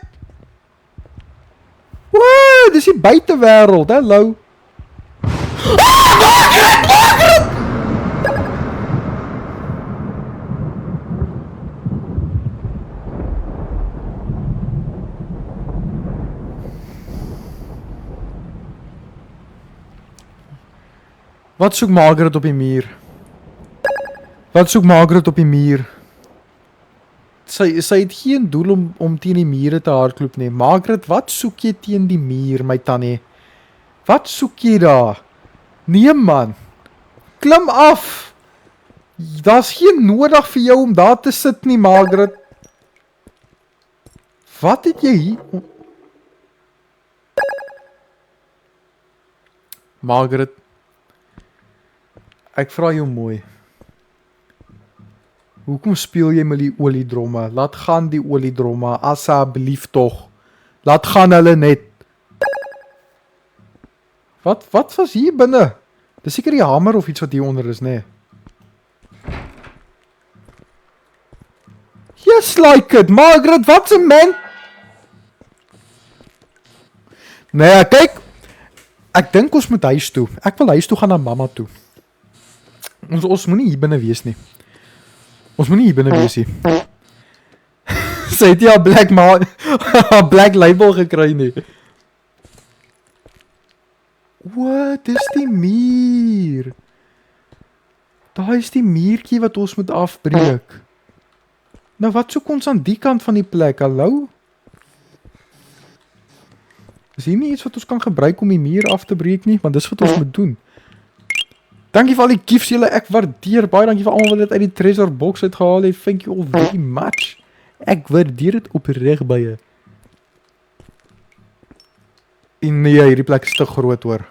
Wow, dis die buitewêreld, hallo. Margaret! Wat soek Margaret op die muur? Wat soek Margaret op die muur? Sy het geen doel om teen die mure te hardloop nie. Margaret, wat soek jy teen die muur, my tannie? Wat soek jy daar? Nee man, klim af. Daar's geen nodig vir jou om daar te sit nie, Margaret. Wat het jy hier? Margaret, ek vra jou mooi. Hoekom speel jy met die oliedromme? Laat gaan die oliedromme, asseblief tog. Laat gaan hulle net. Wat was hier binne? Dis seker die hamer of iets wat hier onder is, nee. Yes, like it, Margaret, wat's 'n man? Nee, kyk. Ek dink ons moet huis toe. Ek wil huis toe gaan na mamma toe. Ons moenie hier binne wees nie. Ons moenie hier binne wees nie. Sy het ja black label gekry nie. Wat is die muur? Daar is die muurtjie wat ons moet afbreek. Nou wat soek ons aan die kant van die plek, hallo? Is hier nie iets wat ons kan gebruik om die muur af te breek nie? Want dis wat ons moet doen. Dankie vir al die gifts julle, ek waardeer, baie dankie vir almal wat dit uit die treasure box uitgehaal het, thank you all very much. Ek waardeer dit opreg baie. En nee, hierdie plek is te groot hoor.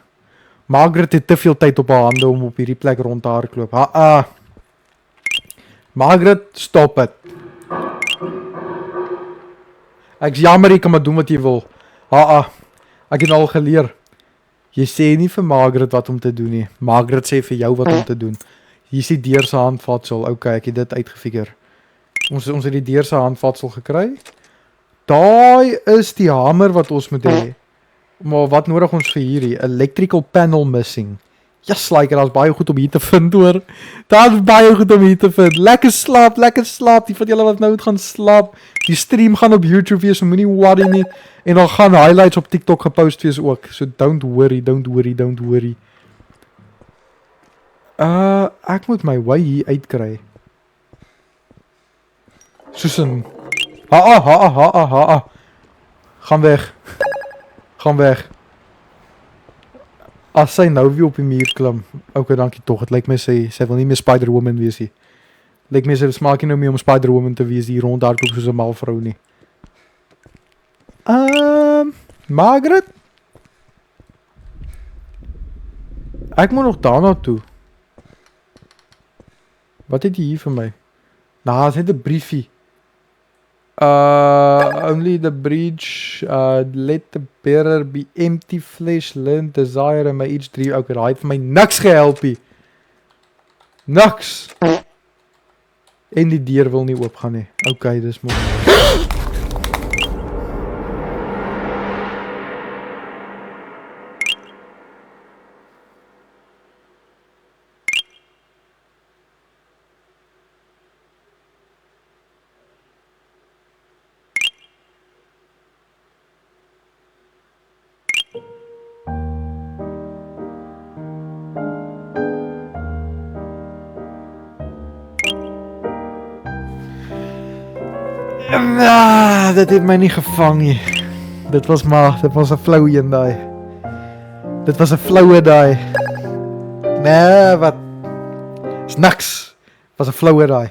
Margaret het te veel tyd op haar hande om op hierdie plek rond te hardloop. Margaret, stop het. Ek is jammer, ek kan maar doen wat jy wil. Ek het al geleer. Jy sê nie vir Margaret wat om te doen nie. Margaret sê vir jou wat om te doen. Hier is die deur se handvatsel. Ok, ek het dit uitgefigure. Ons het die deur se handvatsel gekry. Daai is die hamer wat ons moet hê. Maar wat nodig ons vir hierdie? Electrical panel missing. Yes, like, dat is baie goed om hier te vind hoor. Dat is baie goed om hier te vind. Lekker slaap. Die van julle wat nou gaan slaap. Die stream gaan op YouTube wees, so moenie worry nie. En dan gaan highlights op TikTok gepost wees ook. So don't worry. Ek moet my way hier uitkry. Susan. Gaan weg. As sy nou weer op die muur klim. Ok, dankie tog. Het lyk my sy wil nie meer Spider-Woman wees nie. Lyk my sy smaak nie nou meer om Spider-Woman te wees hier rond hardloop soos 'n mal vrou nie. Margaret? Ek moet nog daarna toe. Wat het jy hier vir my? Nou, is net 'n briefie. Only the bridge, let the bearer be empty, flesh, learn, desire, and may each dream. Okay, hy het vir my niks gehelpie. Niks. En die deur wil nie oopgaan nie. Okay, dis mooi. Dit het my nie gevang nie. Dit was 'n flou een daai. Dit was 'n floue daai. Nee, wat? Is niks. Was 'n floue daai.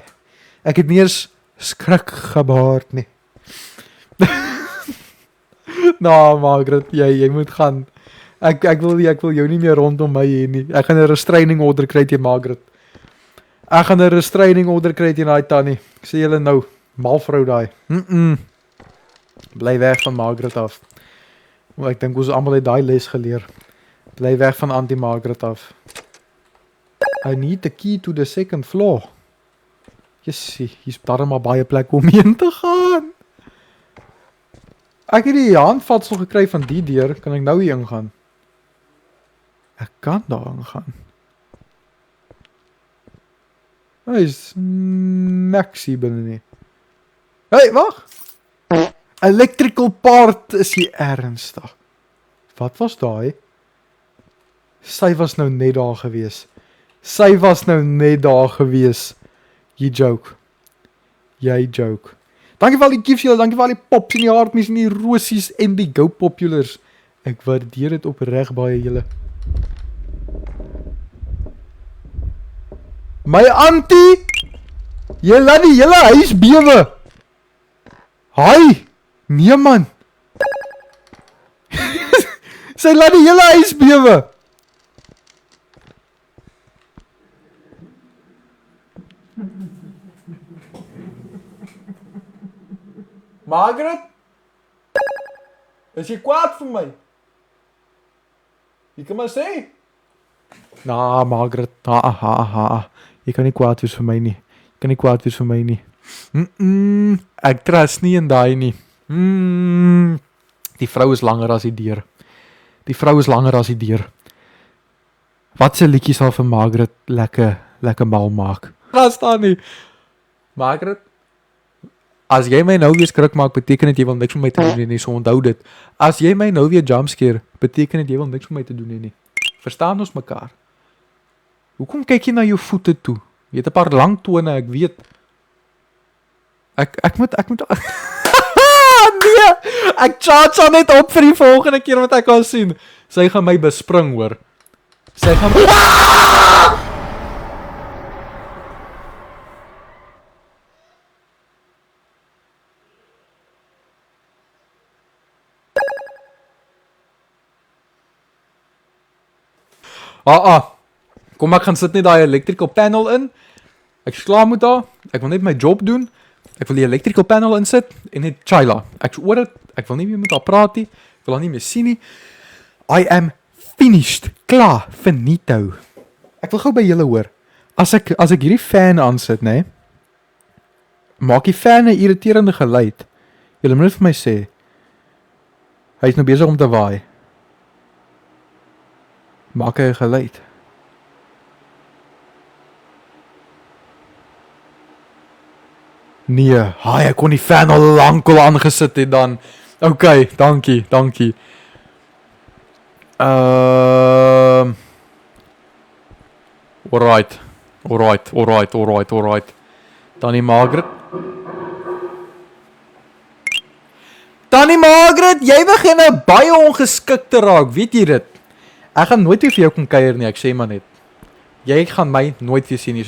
Ek het nie eens skrik gebaard nie. Nou, Margaret, jy moet gaan. Ek wil jou nie meer rondom my hê nie. Ek gaan 'n restraining order kry teen Margaret. Ek gaan 'n restraining order kry teen daai tannie. Ek sê julle nou, malvrou daai. Bly weg van Margaret af. Ek dink ons almal het daai les geleer. Bly weg van Auntie Margaret af. I need the key to the second floor. Jessie, hier's darem maar baie plek om heen te gaan. Ek het die handvatsel gekry van die deur, kan ek nou hier ingaan? Ek kan daar ingaan. Hy is niks hier binne nie. Hey, wag! Electrical part is hier ernstig. Wat was daai? Sy was nou net daar gewees. Sy was nou net daar gewees. Jy joke. Jy joke. Dankie vir al die gifts julle, dankie vir al die pops en die hartmies en die rosies en die go populars. Ek waardeer dit opreg baie julle. My auntie! Jy laat die hele huis bewe. Hi! Nee man. Sy laat die hele huis bewe. Margaret? Is jy kwaad vir my? Jy kan maar sê. Nou, Margaret, jy kan nie kwaad wees vir my nie. Jy kan nie kwaad wees vir my nie. Ek trust nie in daai nie. Die vrou is langer as die deur. Die vrou is langer as die deur. Wat se liedjie sal vir Margaret lekker mal maak? Trust daar nie. Margaret? As jy my nou weer skrik maak, beteken dit jy wil niks met my te doen nie, so onthou dit. As jy my nou weer jumpscare, beteken dit jy wil niks met my te doen nie. Verstaan ons mekaar? Hoekom kyk jy na jou voete toe? Jy het 'n paar lang tone, ek weet. Ek moet nee, ek charge net op vir die volgende keer wat ek kan sien. Sy gaan my bespring, hoor. Sy gaan kom ek gaan sit net daai electrical panel in. Ek is klaar met daar. Ek wil net my job doen. Ek wil die electrical panel insit en net Chila. Ek oor dit. Ek wil nie meer met haar praat nie. Ek wil haar nie meer sien nie. I am finished. Klaar. Finito. Ek wil gou by julle hoor. As ek hierdie fan aansit, nê? Maak die fan 'n irriterende geluid. Julle moet vir my sê. Hy is nou besig om te waai. Maak hy 'n geluid. Nee, ek kon die fan al lankal aangesit het dan. Okay, dankie. Alright. Tannie Margaret, jy begin nou baie ongeskik te raak, weet jy dit? Ek gaan nooit weer vir jou kom kuier nie, ek sê maar net. Jy gaan my nooit weer sien nie,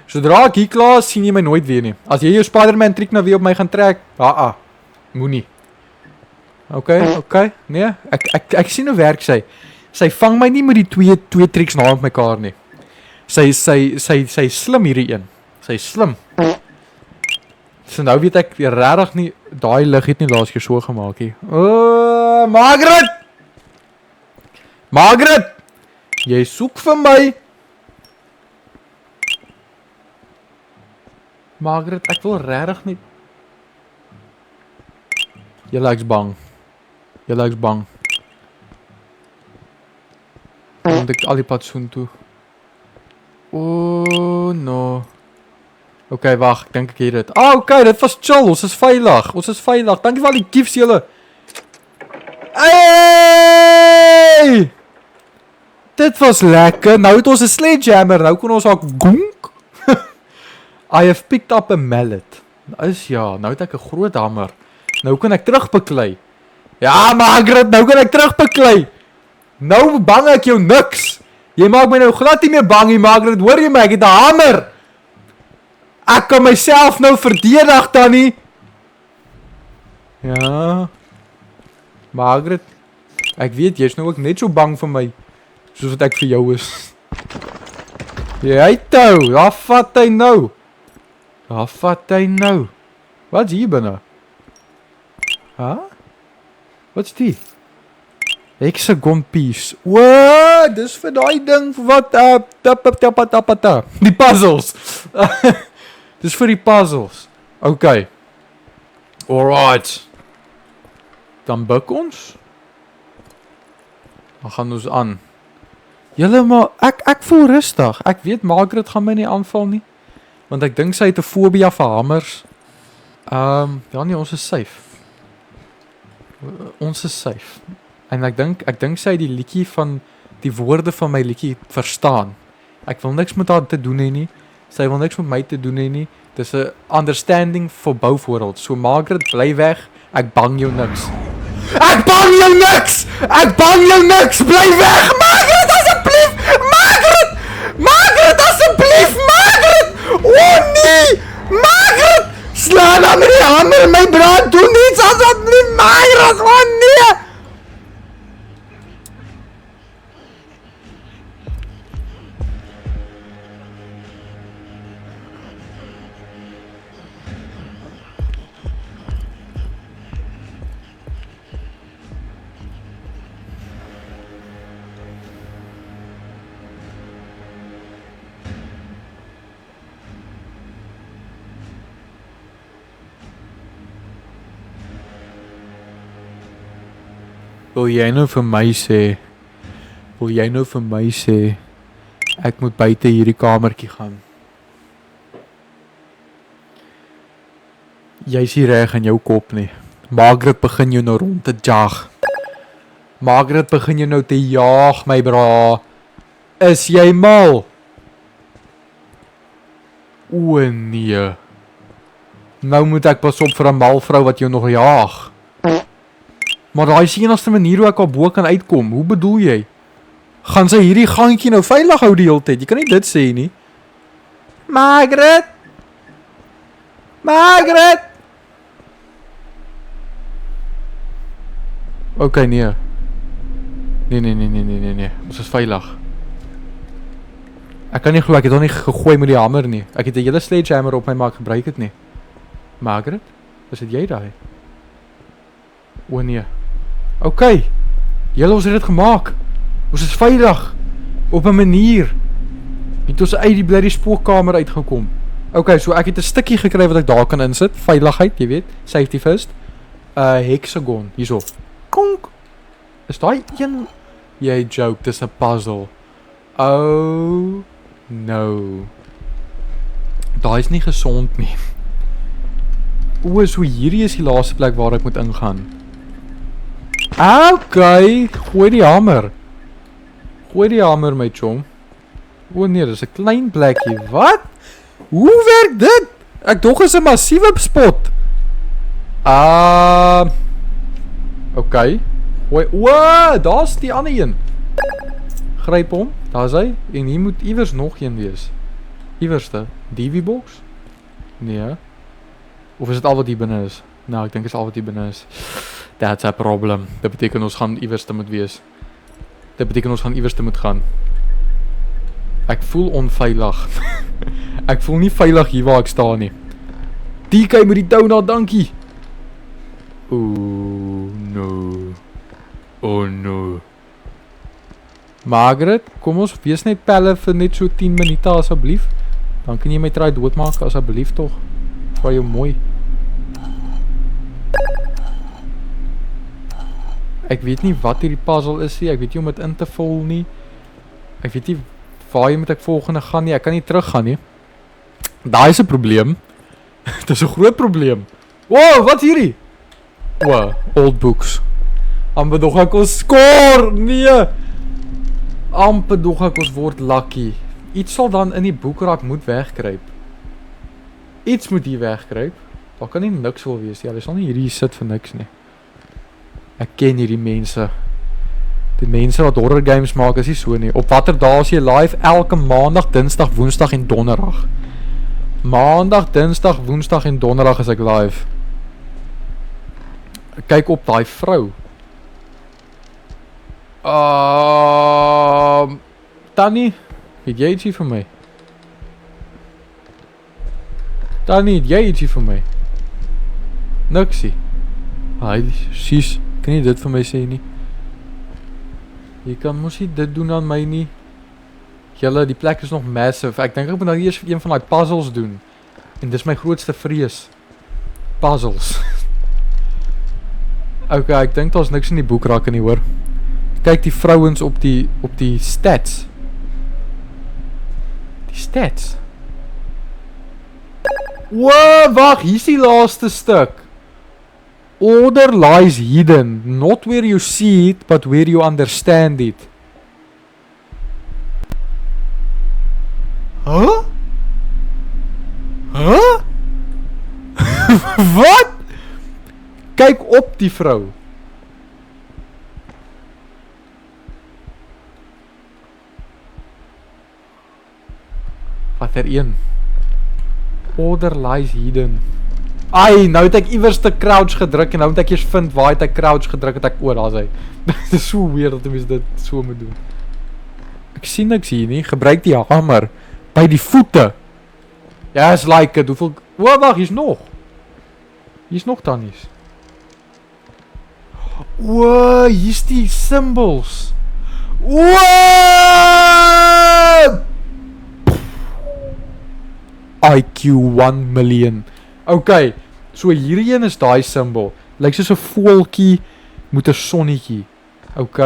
Sodra ek hier klaar is, sien jy my nooit weer nie. As jy jou Spider-Man trick nou weer op my gaan trek, moenie. Okay, nee, ek sien hoe werk sy. Sy vang my nie met die twee tricks na mekaar nie. Sy slim hierdie een. Sy slim. So nou weet ek regtig nie, daai lig het nie laas keer so gemaak nie. Margaret! Jy soek vir my. Margaret, ek wil regtig nie. Julle ek's bang. Want ek al die pad soontoe. No. Okay, wag, ek dink ek het dit. Okay, dit was chill. Ons is veilig. Dankie vir al die gifts julle. Hey! Dit was lekker. Nou het ons 'n sledgehammer. Nou kon ons ook gonk. I have picked up a mallet. Nou het ek 'n groot hamer. Nou kan ek terugbeklei. Ja, Margaret, nou kan ek terugbeklei. Nou bang ek jou niks. Jy maak my nou glad nie meer bang nie, Margaret. Hoor jy my? Ek het 'n hamer. Ek kan myself nou verdedig, Tannie. Ja. Margaret, ek weet jy's nou ook net so bang vir my soos wat ek vir jou is. Jy toe, daar vat hy nou. Daar vat hy nou. Wat's hier binne? Huh? Wat's die? Hexagon piece. Wow, dis vir daai ding wat die puzzles. Dis vir die puzzles. Okay. Alright. Dan buk ons. Dan gaan ons aan. Julle maar, ek voel rustig. Ek weet Margaret gaan my nie aanval nie. Want ek dink sy het 'n fobia vir hamers. Ja nee, ons is safe. Ons is safe. En ek dink sy het die liedjie van die woorde van my liedjie verstaan. Ek wil niks met haar te doen hê nie. Sy wil niks met my te doen hê nie. Dis 'n understanding for both worlds. So Margaret, bly weg. Ek bang jou niks. Ek bang jou niks! Ek bang jou niks! Bly weg! Margaret, asseblief! Margaret! Margaret, asseblief! Margaret! Oh nee! Margaret! Slaan dan met die hamer, my braad, doen niets asseblief! Margaret, oh nee! Wil jy nou vir my sê, ek moet buite hierdie kamertjie gaan? Jy is nie reg in jou kop nie. Margaret begin jou nou rond te jag. Margaret begin jou nou te jaag, my bra. Is jy mal? O nee. Nou moet ek pas op vir 'n mal vrou wat jou nog jaag. Maar daai is die enigste manier hoe ek al bo kan uitkom. Hoe bedoel jy? Gaan sy hierdie gangtjie nou veilig hou die hele tyd? Jy kan nie dit sê nie. Margaret! Margaret! Okay, nee. Nee. Ons is veilig. Ek kan nie glo ek het hom nie gegooi met die hamer nie. Ek het 'n hele sledgehammer op my maar gebruik dit nie. Margaret? Is dit jy daai? O nee. Okay. Julle ons het dit gemaak. Ons is veilig. Op 'n manier. Het ons uit die bloody spookkamer uitgekom. Okay, so ek het 'n stukkie gekry wat ek daar kan insit. Veiligheid, jy weet. Safety first. Hexagon. Hierso. Konk. Is daai een? Jy joke, dis 'n puzzle. Oh no. Daai is nie gesond nie. O, so hierdie is die laaste plek waar ek moet ingaan. Okay, gooi die hamer. Gooi die hamer, my chom. O nee, dis 'n klein plekkie. Wat? Hoe werk dit? Ek dog is 'n massiewe spot. Okay. Gooi. O, daar's die ander een. Gryp hom. Daar's hy. En hier moet iewers nog een wees. Iewerste. DV-box? Nee. Of is dit al wat hier binne is? Nou, ek dink is al wat hier binne is. That's a problem. Dit beteken ons gaan iewers te moet wees. Dit beteken ons gaan iewers te moet gaan. Ek voel onveilig. Ek voel nie veilig hier waar ek staan nie. DK met die donut, dankie. Oh no. Oh no. Margaret, kom ons wees net pelle vir net so 10 minute asseblief. Dan kan jy my try doodmaak asseblief tog. Vra jou mooi. Ek weet nie wat hierdie puzzle is nie. Ek weet nie om dit in te vul nie. Ek weet nie waar jy moet ek volgende gaan nie. Ek kan nie teruggaan nie. Daai is 'n probleem. Dit is 'n groot probleem. Wow, wat hierdie? Wow, old books. Amper dog ek ons score. Nee. Amper dog ek ons word lucky. Iets sal dan in die boekrak moet wegkruip. Iets moet hier wegkruip. Daar kan nie niks wil wees nie. Hulle sal nie hierdie sit vir niks nie. Ek ken hierdie mense. Die mense wat horror games maak is nie so nie. Op watter dae is jy live? Elke maandag, dinsdag, woensdag en donderdag. Maandag, dinsdag, woensdag en donderdag is ek live. Kyk op daai vrou. Tannie, het jy ietsie vir my? Tannie, het jy ietsie vir my? Niksie. Sies, kan jy dit vir my sê nie? Jy kan mos nie dit doen aan my nie. Julle, die plek is nog massive. Ek dink ek moet nou eers een van die puzzles doen. En dis my grootste vrees. Puzzles. Ok, ek dink daar's niks in die boekrakke nie hoor. Kyk die vrouens op die stats. Die stats. Wow, wag, hier is die laaste stuk. Order lies hidden, not where you see it, but where you understand it. Huh? Huh? Wat? Kyk op die vrou. Wat een? Order lies hidden. Ai, nou het ek iewers te crouch gedruk en nou moet ek eers vind waar het ek crouch gedruk het ek daar is hy. Dit is so weird dat mens dit so moet doen. Ek sien niks hier nie, gebruik die hamer by die voete. Ja, is like it, hoeveel... Oh, wacht, hier is nog. Hier is nog tannies. Wow, hier is die symbols. Wow! IQ 1 million. Ok, so hierdie een is die symbol. Lyk soos 'n voeltjie met 'n sonnetjie. Ok.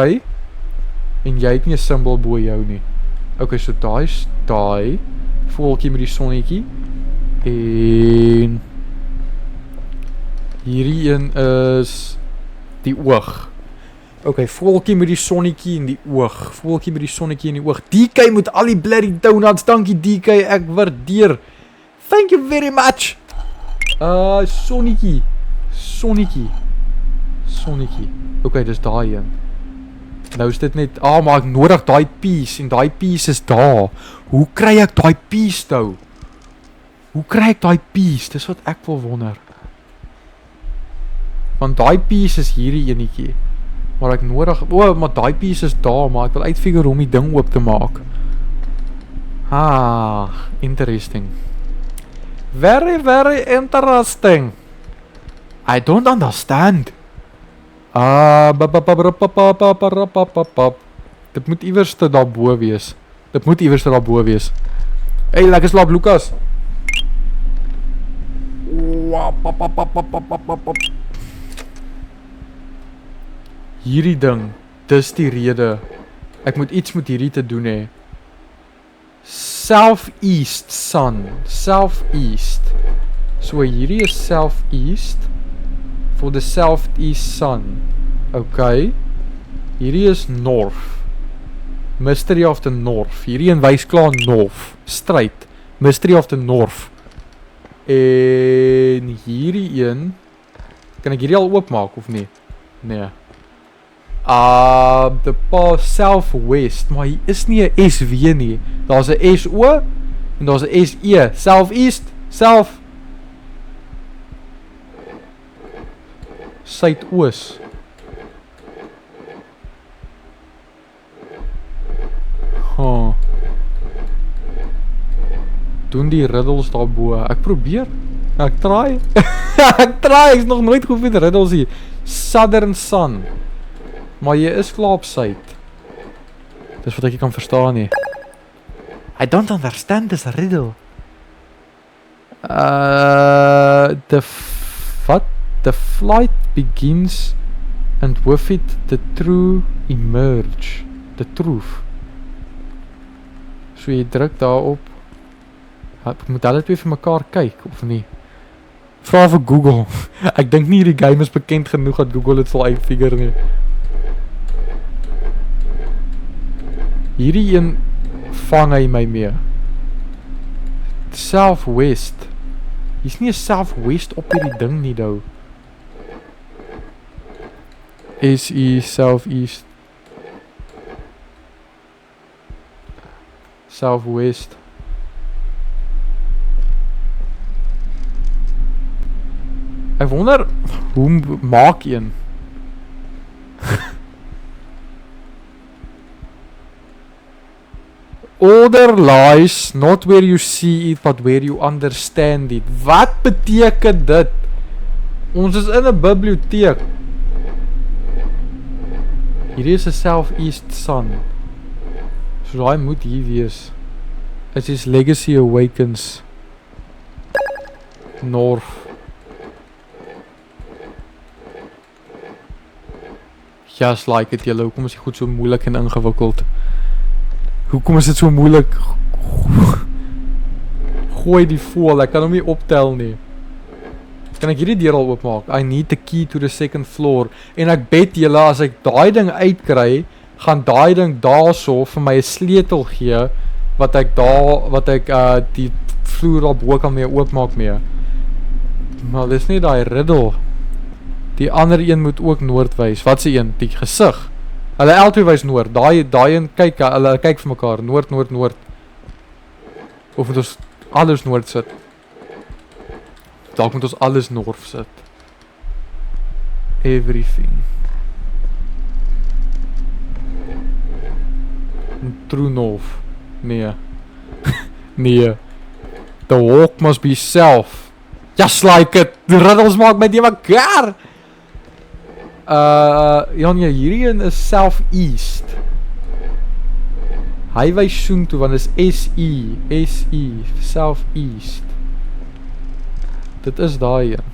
En jy het nie 'n symbol bo jou nie. Ok, so daai is daai voeltjie met die sonnetjie. En hierdie een is die oog. Ok, voeltjie met die sonnetjie en die oog. Voeltjie met die sonnetjie en die oog. DK moet al die bloody donuts. Dankie DK, ek waardeer. Thank you very much. Sonnetjie. Sonnetjie. Sonnetjie. Ok, dis daai een. Nou is dit net, maar ek nodig daai piece en daai piece is daar. Hoe kry ek daai piece nou? Hoe kry ek daai piece? Dis wat ek wil wonder. Want daai piece is hierdie enetjie. Maar ek nodig, maar daai piece is daar, maar ek wil uitfigure hoe om die ding oop te maak. Interesting. Very, very interesting. I don't understand. Dit moet iewers te daarbo wees. Dit moet iewers te daarbo wees. Hey, lekker slaap Lucas. Hierdie ding, dis die rede. Ek moet iets met hierdie te doen hê. Southeast sun. Southeast. So hierdie is southeast for the southeast sun. Okay. Hierdie is north. Mystery of the north. Hierdie een wys klaar north. Straight. Mystery of the north. En hierdie een, kan ek hierdie al oopmaak of nie? Nee. The southwest, maar hier is nie 'n SW nie. Daar's 'n SO en daar's 'n SE. Southeast, south. Suidoos. Doen die riddles daarbo. Ek probeer. Ek try. Ek try. Ek's nog nooit goed met riddles hier. Southern sun. Maar jy is klaar op suid. Dis wat ek nie kan verstaan nie. I don't understand this riddle. The flight begins and with it the true emerge. The truth. So jy druk daarop. Moet hulle twee vir mekaar kyk of nie? Vra vir Google. Ek dink nie hierdie game is bekend genoeg dat Google dit sal uitfigure nie. Hierdie een vang hy my mee. Southwest. Hier's nie 'n southwest op hierdie ding nie nou. SE southeast. Southwest. Ek wonder, hoe maak een? Order lies not where you see it, but where you understand it. Wat beteken dit? Ons is in 'n biblioteek. Hier is 'n southeast sun. So daai moet hier wees. As his legacy awakens. North. Just like it, julle. Hoekom is dit goed so moeilik en ingewikkeld? Hoekom is dit so moeilik? Gooi die voel, ek kan hom nie optel nie. Kan ek hierdie deur al oopmaak? I need the key to the second floor. En ek bet julle, as ek daai ding uitkry, gaan daai ding daarso vir my 'n sleutel gee, wat ek die vloer daarbo kan mee oopmaak mee. Maar dis nie daai riddle. Die ander een moet ook noord wys. Wat se een? Die gesig. Hulle albei wys noord. Daai een kyk, hulle kyk vir mekaar. Noord, noord, noord. Of moet ons alles noord sit? Dalk moet ons alles noord sit. Everything. True north. Nee. Nee. The walk must be south. Just like it. Die riddles maak my die mekaar. Ja nee, hierdie een is southeast. Hy wys soen toe, want is SE, southeast. Dit is daai een.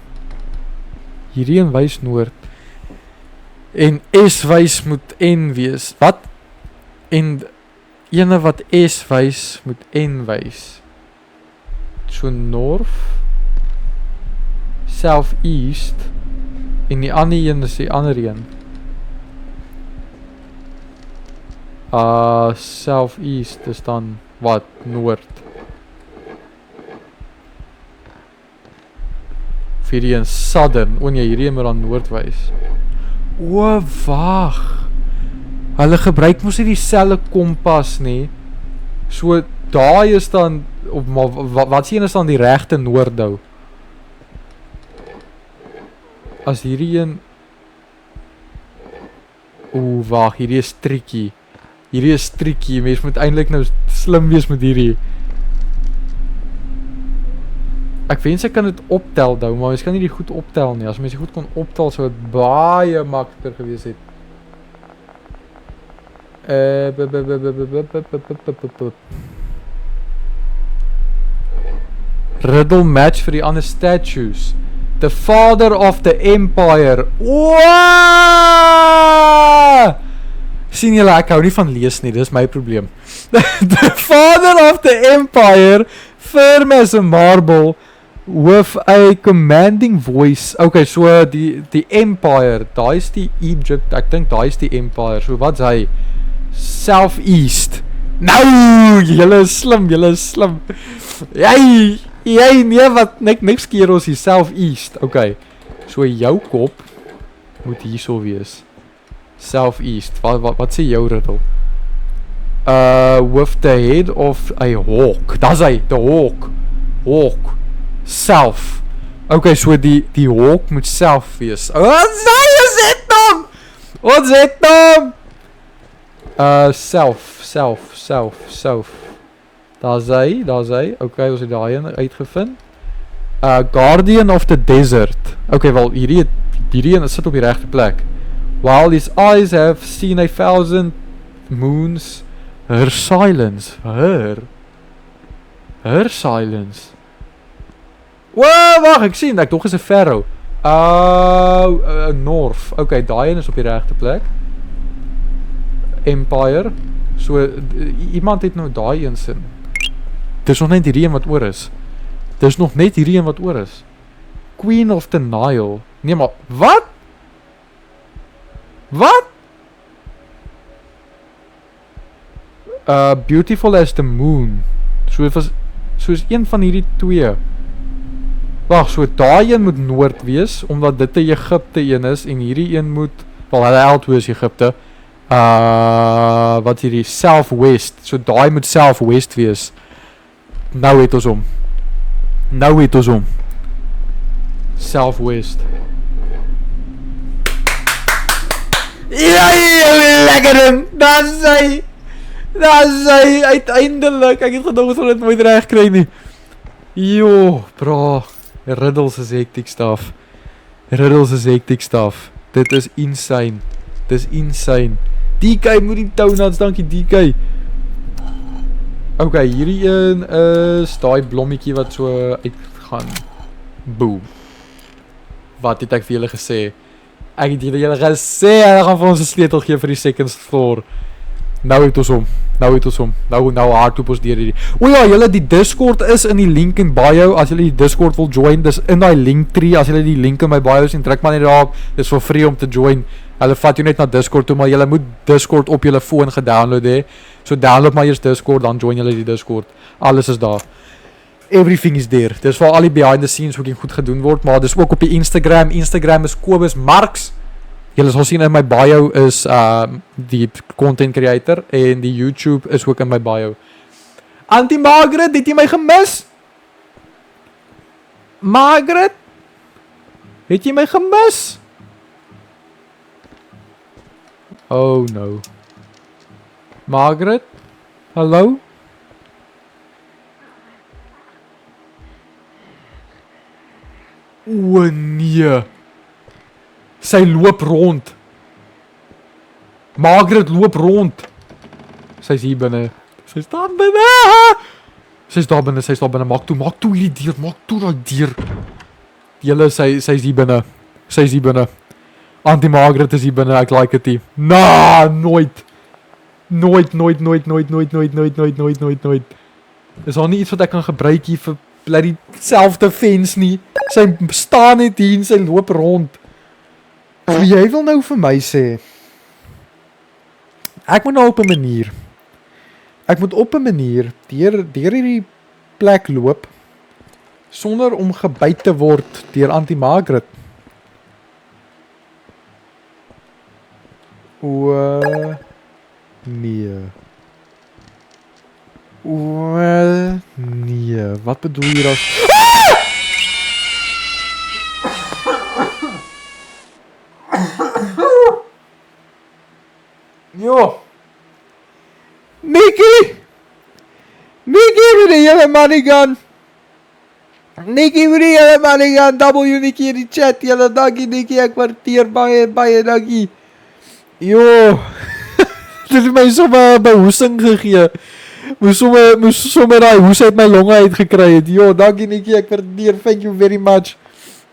Hierdie een wys noord. En S wys moet N wees. Wat? En ene wat S wys moet N wys. So north, southeast. En die ander een is die ander een. Southeast is dan wat? Noord. Of hierdie een southern. O nee, hierdie een moet dan noord wys. O, wag. Hulle gebruik mos nie dieselfde kompas nie. So, daai is dan, wat sien is dan die regte noordhou? As hierdie een... Oeh, wacht, hierdie is tricky. Hierdie is tricky, mens moet eindelijk nou slim wees met hierdie. Ek wens ek kan dit optel nou, maar mens kan nie die goed optel nie. As mens die goed kon optel, sou het baie makliker gewees het. Riddle match vir die ander statues. The father of the empire. Waaah! Sien julle, ek hou nie van lees nie, dis my probleem. The father of the empire, firm as a marble, with a commanding voice. Okay, so die empire, daar is die Egypt, ek dink daar is die empire. So wat is hy? Southeast. Nou, julle is slim, julle is slim. Jy, nee, wat, niks keer ons die Southeast. Okay, so jou kop moet hierso wees. Southeast, wat sê jou riddle? With the head of a hawk. Das hy, the hawk. Hawk. South. Okay, so die hawk moet south wees. Wat is dit dan? Wat is dit dan? South. Daar is hy. Okay, ons het daai een uitgevind. Guardian of the desert. Okay, wel, hierdie een sit op die regte plek. While his eyes have seen 1,000 moons, her silence. Her silence. Wow, wacht, ek sien, ek toch is 'n pharaoh. North. Okay, daai een is op die regte plek. Empire. So, iemand het nou daai een sin. Dis nog net hierdie een wat oor is. Queen of the Nile. Nee, maar, wat? Wat? Beautiful as the moon. So is een van hierdie twee. Wacht, so daai een moet noord wees, omdat dit die Egypte een is, en hierdie een moet, wel hulle albei is Egypte, Wat hierdie? Southwest. So daai moet Southwest wees. Nou het ons hom. Southwest. Ja, lekker ding. Daar is hy. Uiteindelik. Ek het gedog ons sal dit nooit reg kry nie. Jo, bro. Riddles is hectic stuff. Dit is insane. DK moet die donuts, dankie DK. Okay, hierdie een is daai blommetjie wat so uitgaan. Boom. Wat het ek vir julle gesê? Ek het julle gesê, hulle gaan vir ons 'n sleutel gee vir die second floor. Nou het ons hom. Nou hardloop ons deur hierdie. O ja, julle, die Discord is in die link in bio. As julle die Discord wil join, dis in daai linktree. As julle die link in my bio sien, druk maar net daarop. Dis vir free om te join. Hulle vat jou net na Discord toe, maar julle moet Discord op julle foon gedownload hê. So download maar eers Discord, dan join julle die Discord. Alles is daar. Everything is there. Dis vir al die behind the scenes hoe dit goed gedoen word, maar dis ook op die Instagram. Instagram is Kobus Marks. Julle sal sien in my bio is die content creator en die YouTube is ook in my bio. Auntie Margaret, het jy my gemis? Margaret? Het jy my gemis? Oh no. Margaret? Hallo? O nee. Sy loop rond. Margaret loop rond. Sy's hier binne. Sy's daar binne. Maak toe hierdie deur. Maak toe daai deur. Julle, sy's hier binne. Auntie Margaret is hier binne. Ek like dit. Nooit. Is daar nie iets wat ek kan gebruik hier vir bloody self-defense nie? Sy staan net hier en sy loop rond. Jy wil nou vir my sê, ek moet nou op 'n manier deur hierdie plek loop sonder om gebyt te word deur Auntie Margaret. Nee, wat bedoel jy dan? Jo. Nikki, met die hele money gun. W Nikki in die chat, julle dankie Nikki, ek waardeer baie dankie. Jo. Dit het my sommer 'n behoesing gegee. Moes sommer daai hoes uit my longe uitgekry het. Jo, dankie Nikki, ek waardeer, thank you very much.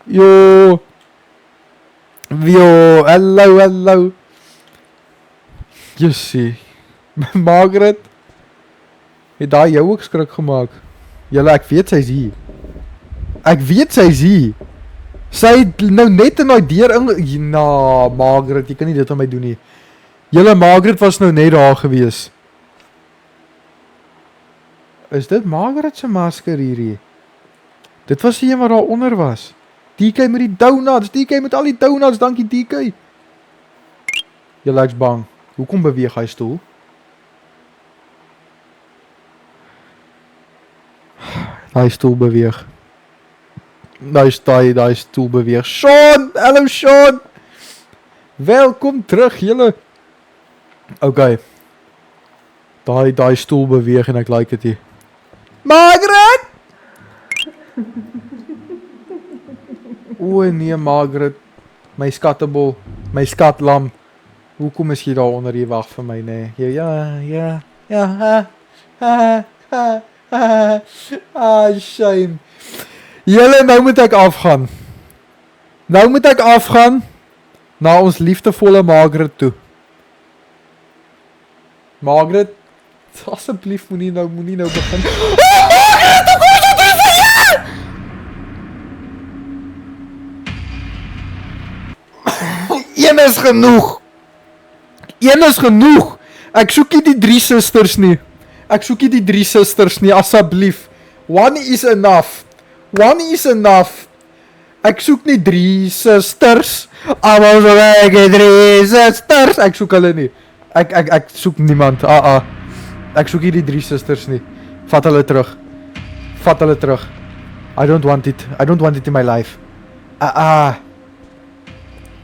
Jo, hallo. Jessie. Margaret, het daai jou ook skrik gemaak? Julle, ek weet sy's hier. Sy het nou net in daai deur Margaret, jy kan nie dit aan my doen nie. Julle, Margaret was nou net daar gewees. Is dit Margaret se masker hierdie? Dit was die een wat daar onder was. DK met die donuts, DK met al die donuts, dankie DK. Julle, ek's bang. Hoekom beweeg hy stoel? Daai stoel beweeg. Daai stoel beweeg. Sean! Hallo Sean! Welkom terug, julle. Okay. Daai stoel beweeg en ek like dit hier. Margaret! O nee, Margaret. My skattebol. My skatlam. Hoekom is jy daar onder, jy wag vir my, nee? Shame. Julle, nou moet ek afgaan. Na ons liefdevolle Margaret toe. Margaret, asseblief moenie nou begin. Margaret, hoe kom jy terug van hier? Een is genoeg. Ek soek nie die drie sisters nie, asseblief. One is enough. Ek soek nie drie sisters. Almal so ek het drie sisters. Ek soek hulle nie. Ek soek niemand. Ek soek hierdie 3 susters nie. Vat hulle terug. Vat hulle terug. I don't want it. I don't want it in my life.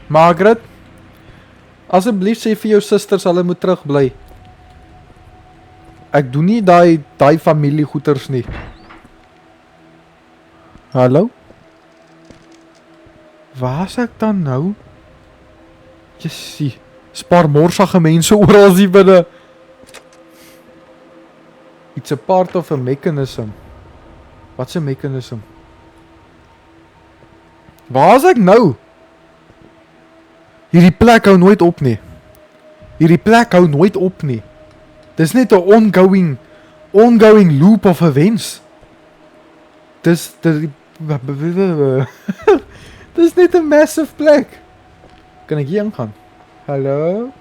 Margaret? Asseblief sê vir jou susters hulle moet terugbly. Ek doen nie daai familie goeters nie. Hallo? Waar is ek dan nou? Jessie. Spaar morsige mense oral hier binne. It's a part of a mechanism. Wat's 'n mechanism? Waar is ek nou? Hierdie plek hou nooit op nie. Hierdie plek hou nooit op nie. Dis net 'n ongoing loop of events. Dis net 'n massive plek. Kan ek hier ingaan? Hallo?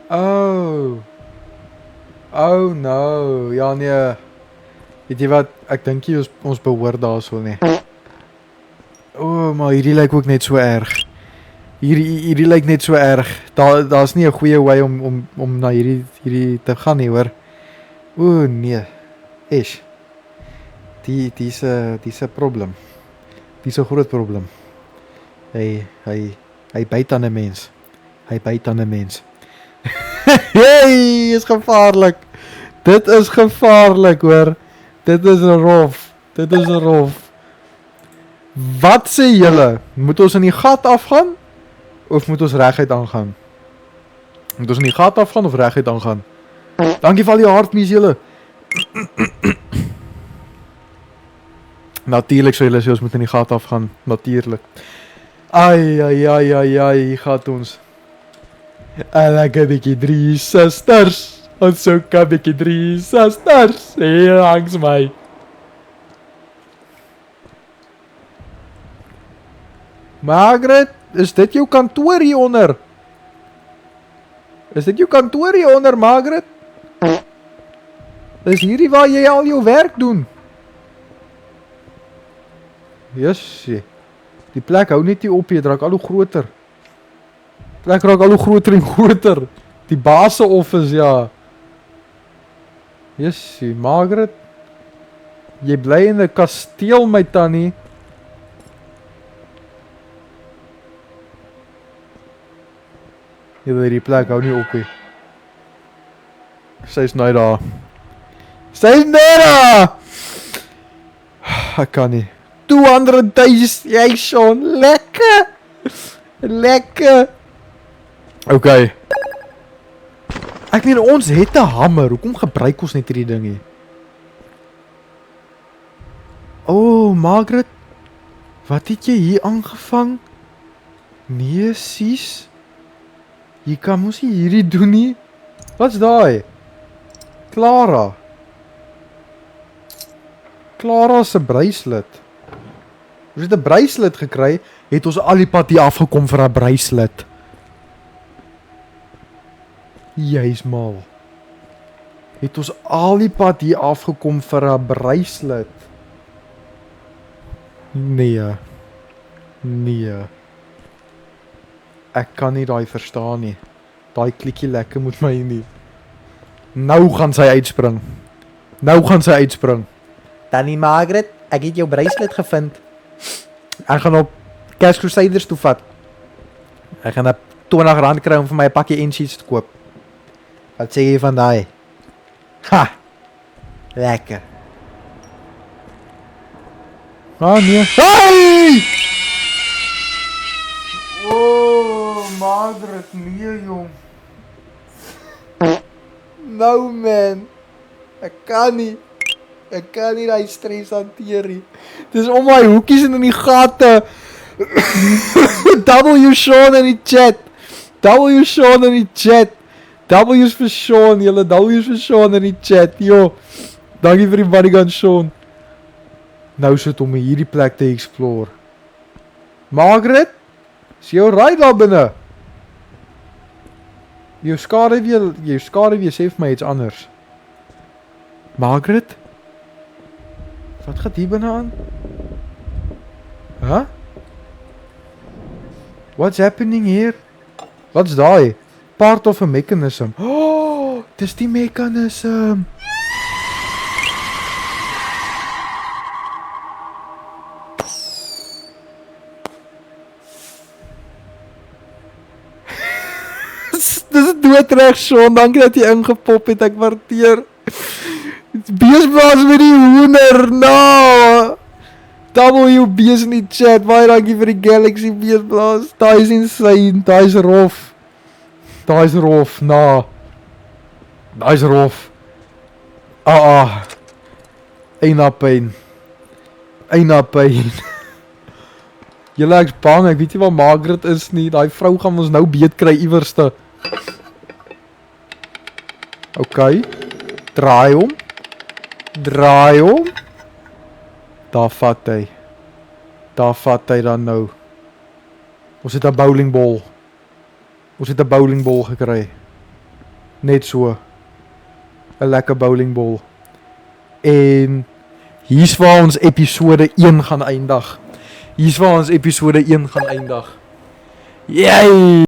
Oh no. Ja nee. Weet jy wat? Ek dink ons behoort daarso nie. Maar hierdie lyk ook net so erg. Hierdie lyk net so erg. Daar's nie 'n goeie way om na hierdie te gaan nie, hoor. Nee. Dis 'n probleem. Dis 'n groot probleem. Hy byt aan 'n mens. Hy byt aan 'n mens. Hey, is gevaarlik. Dit is gevaarlik, hoor. Dit is rof. Dit is rof. Wat sê julle? Moet ons in die gat afgaan of moet ons reguit aangaan? Moet ons in die gat afgaan of reguit aangaan? Dankie vir al die hartmies julle. Natuurlik sou julle sê ons moet in die gat afgaan, natuurlik. Ai, hier gaat ons. Lekker bietjie 3 susters. Ons soek 'n bietjie 3 susters. Hier langs my. Margaret, is dit jou kantoor hieronder? Is dit jou kantoor hieronder, Margaret? Is hierdie waar jy al jou werk doen? Jessie. Die plek hou net nie op, jy raak al hoe groter. Die plek raak al hoe groter en groter. Die baas se office, ja. Jessie, Margaret. Jy bly in 'n kasteel, my tannie. Die plek hou nie op nie. Sy is nou daar. Sy is nou daar! Ek kan nie. 200.000, jy Sean, lekker! Lekker! Okay. Ek meen, ons het 'n hamer, hoekom gebruik ons net hierdie ding hier? Margaret, wat het jy hier aangevang? Nee, sies. Jy kan mos nie hierdie doen nie. Wat's daai? Clara. Clara se bracelet. Ons het 'n bracelet gekry, het ons al die pad hier afgekom vir 'n bracelet. Jy's mal. Het ons al die pad hier afgekom vir 'n bracelet. Nee. Ek kan nie daai verstaan nie. Daai klikkie lekker moet my nie. Nou gaan sy uitspring. Tannie Margaret, ek het jou bracelet gevind. Ek gaan op Cash Crusaders toe vat. Ek gaan R20 kry om vir my 'n pakkie N-sheets te koop. Wat sê jy van daai? Ha! Lekker. Nee. Hey! Margaret, nee jong. Nou man. Ek kan nie die stres hanteer nie. Dis om my hoekies en in die gate. W Sean in die chat. W's vir Sean, julle W's vir Sean in die chat. Jo. Dankie vir die bodyguard Sean. Nou sit om hierdie plek te explore. Margaret, is jy alright daar binne? Jou skaduwee sê vir my iets anders. Margaret? Wat gaan hier binne aan? Huh? What's happening here? Wat's daai? Part of a mechanism. Oh, dis die mechanism. Dis doodreg, Sean. Dankie dat jy ingepop het. Ek waardeer. Beesblaas met die hoender. No. WB is in die chat. Baie dankie vir die Galaxy beesblaas. Daai is insane. Daai is rof. Daai is rof. Na. Daai is rof. Eina pyn. Eina pyn. Julle ek's bang. Ek weet nie waar Margaret is nie. Daai vrou gaan ons nou beet kry iewerste. Okay. Draai hom. Draai hom. Daar vat hy. Daar vat hy dan nou. Ons het 'n bowlingbal. Ons het 'n bowlingbal gekry. Net so. 'n Lekker bowlingbal. En hier's waar ons episode 1 gaan eindig. Hier's waar ons episode 1 gaan eindig. Yay!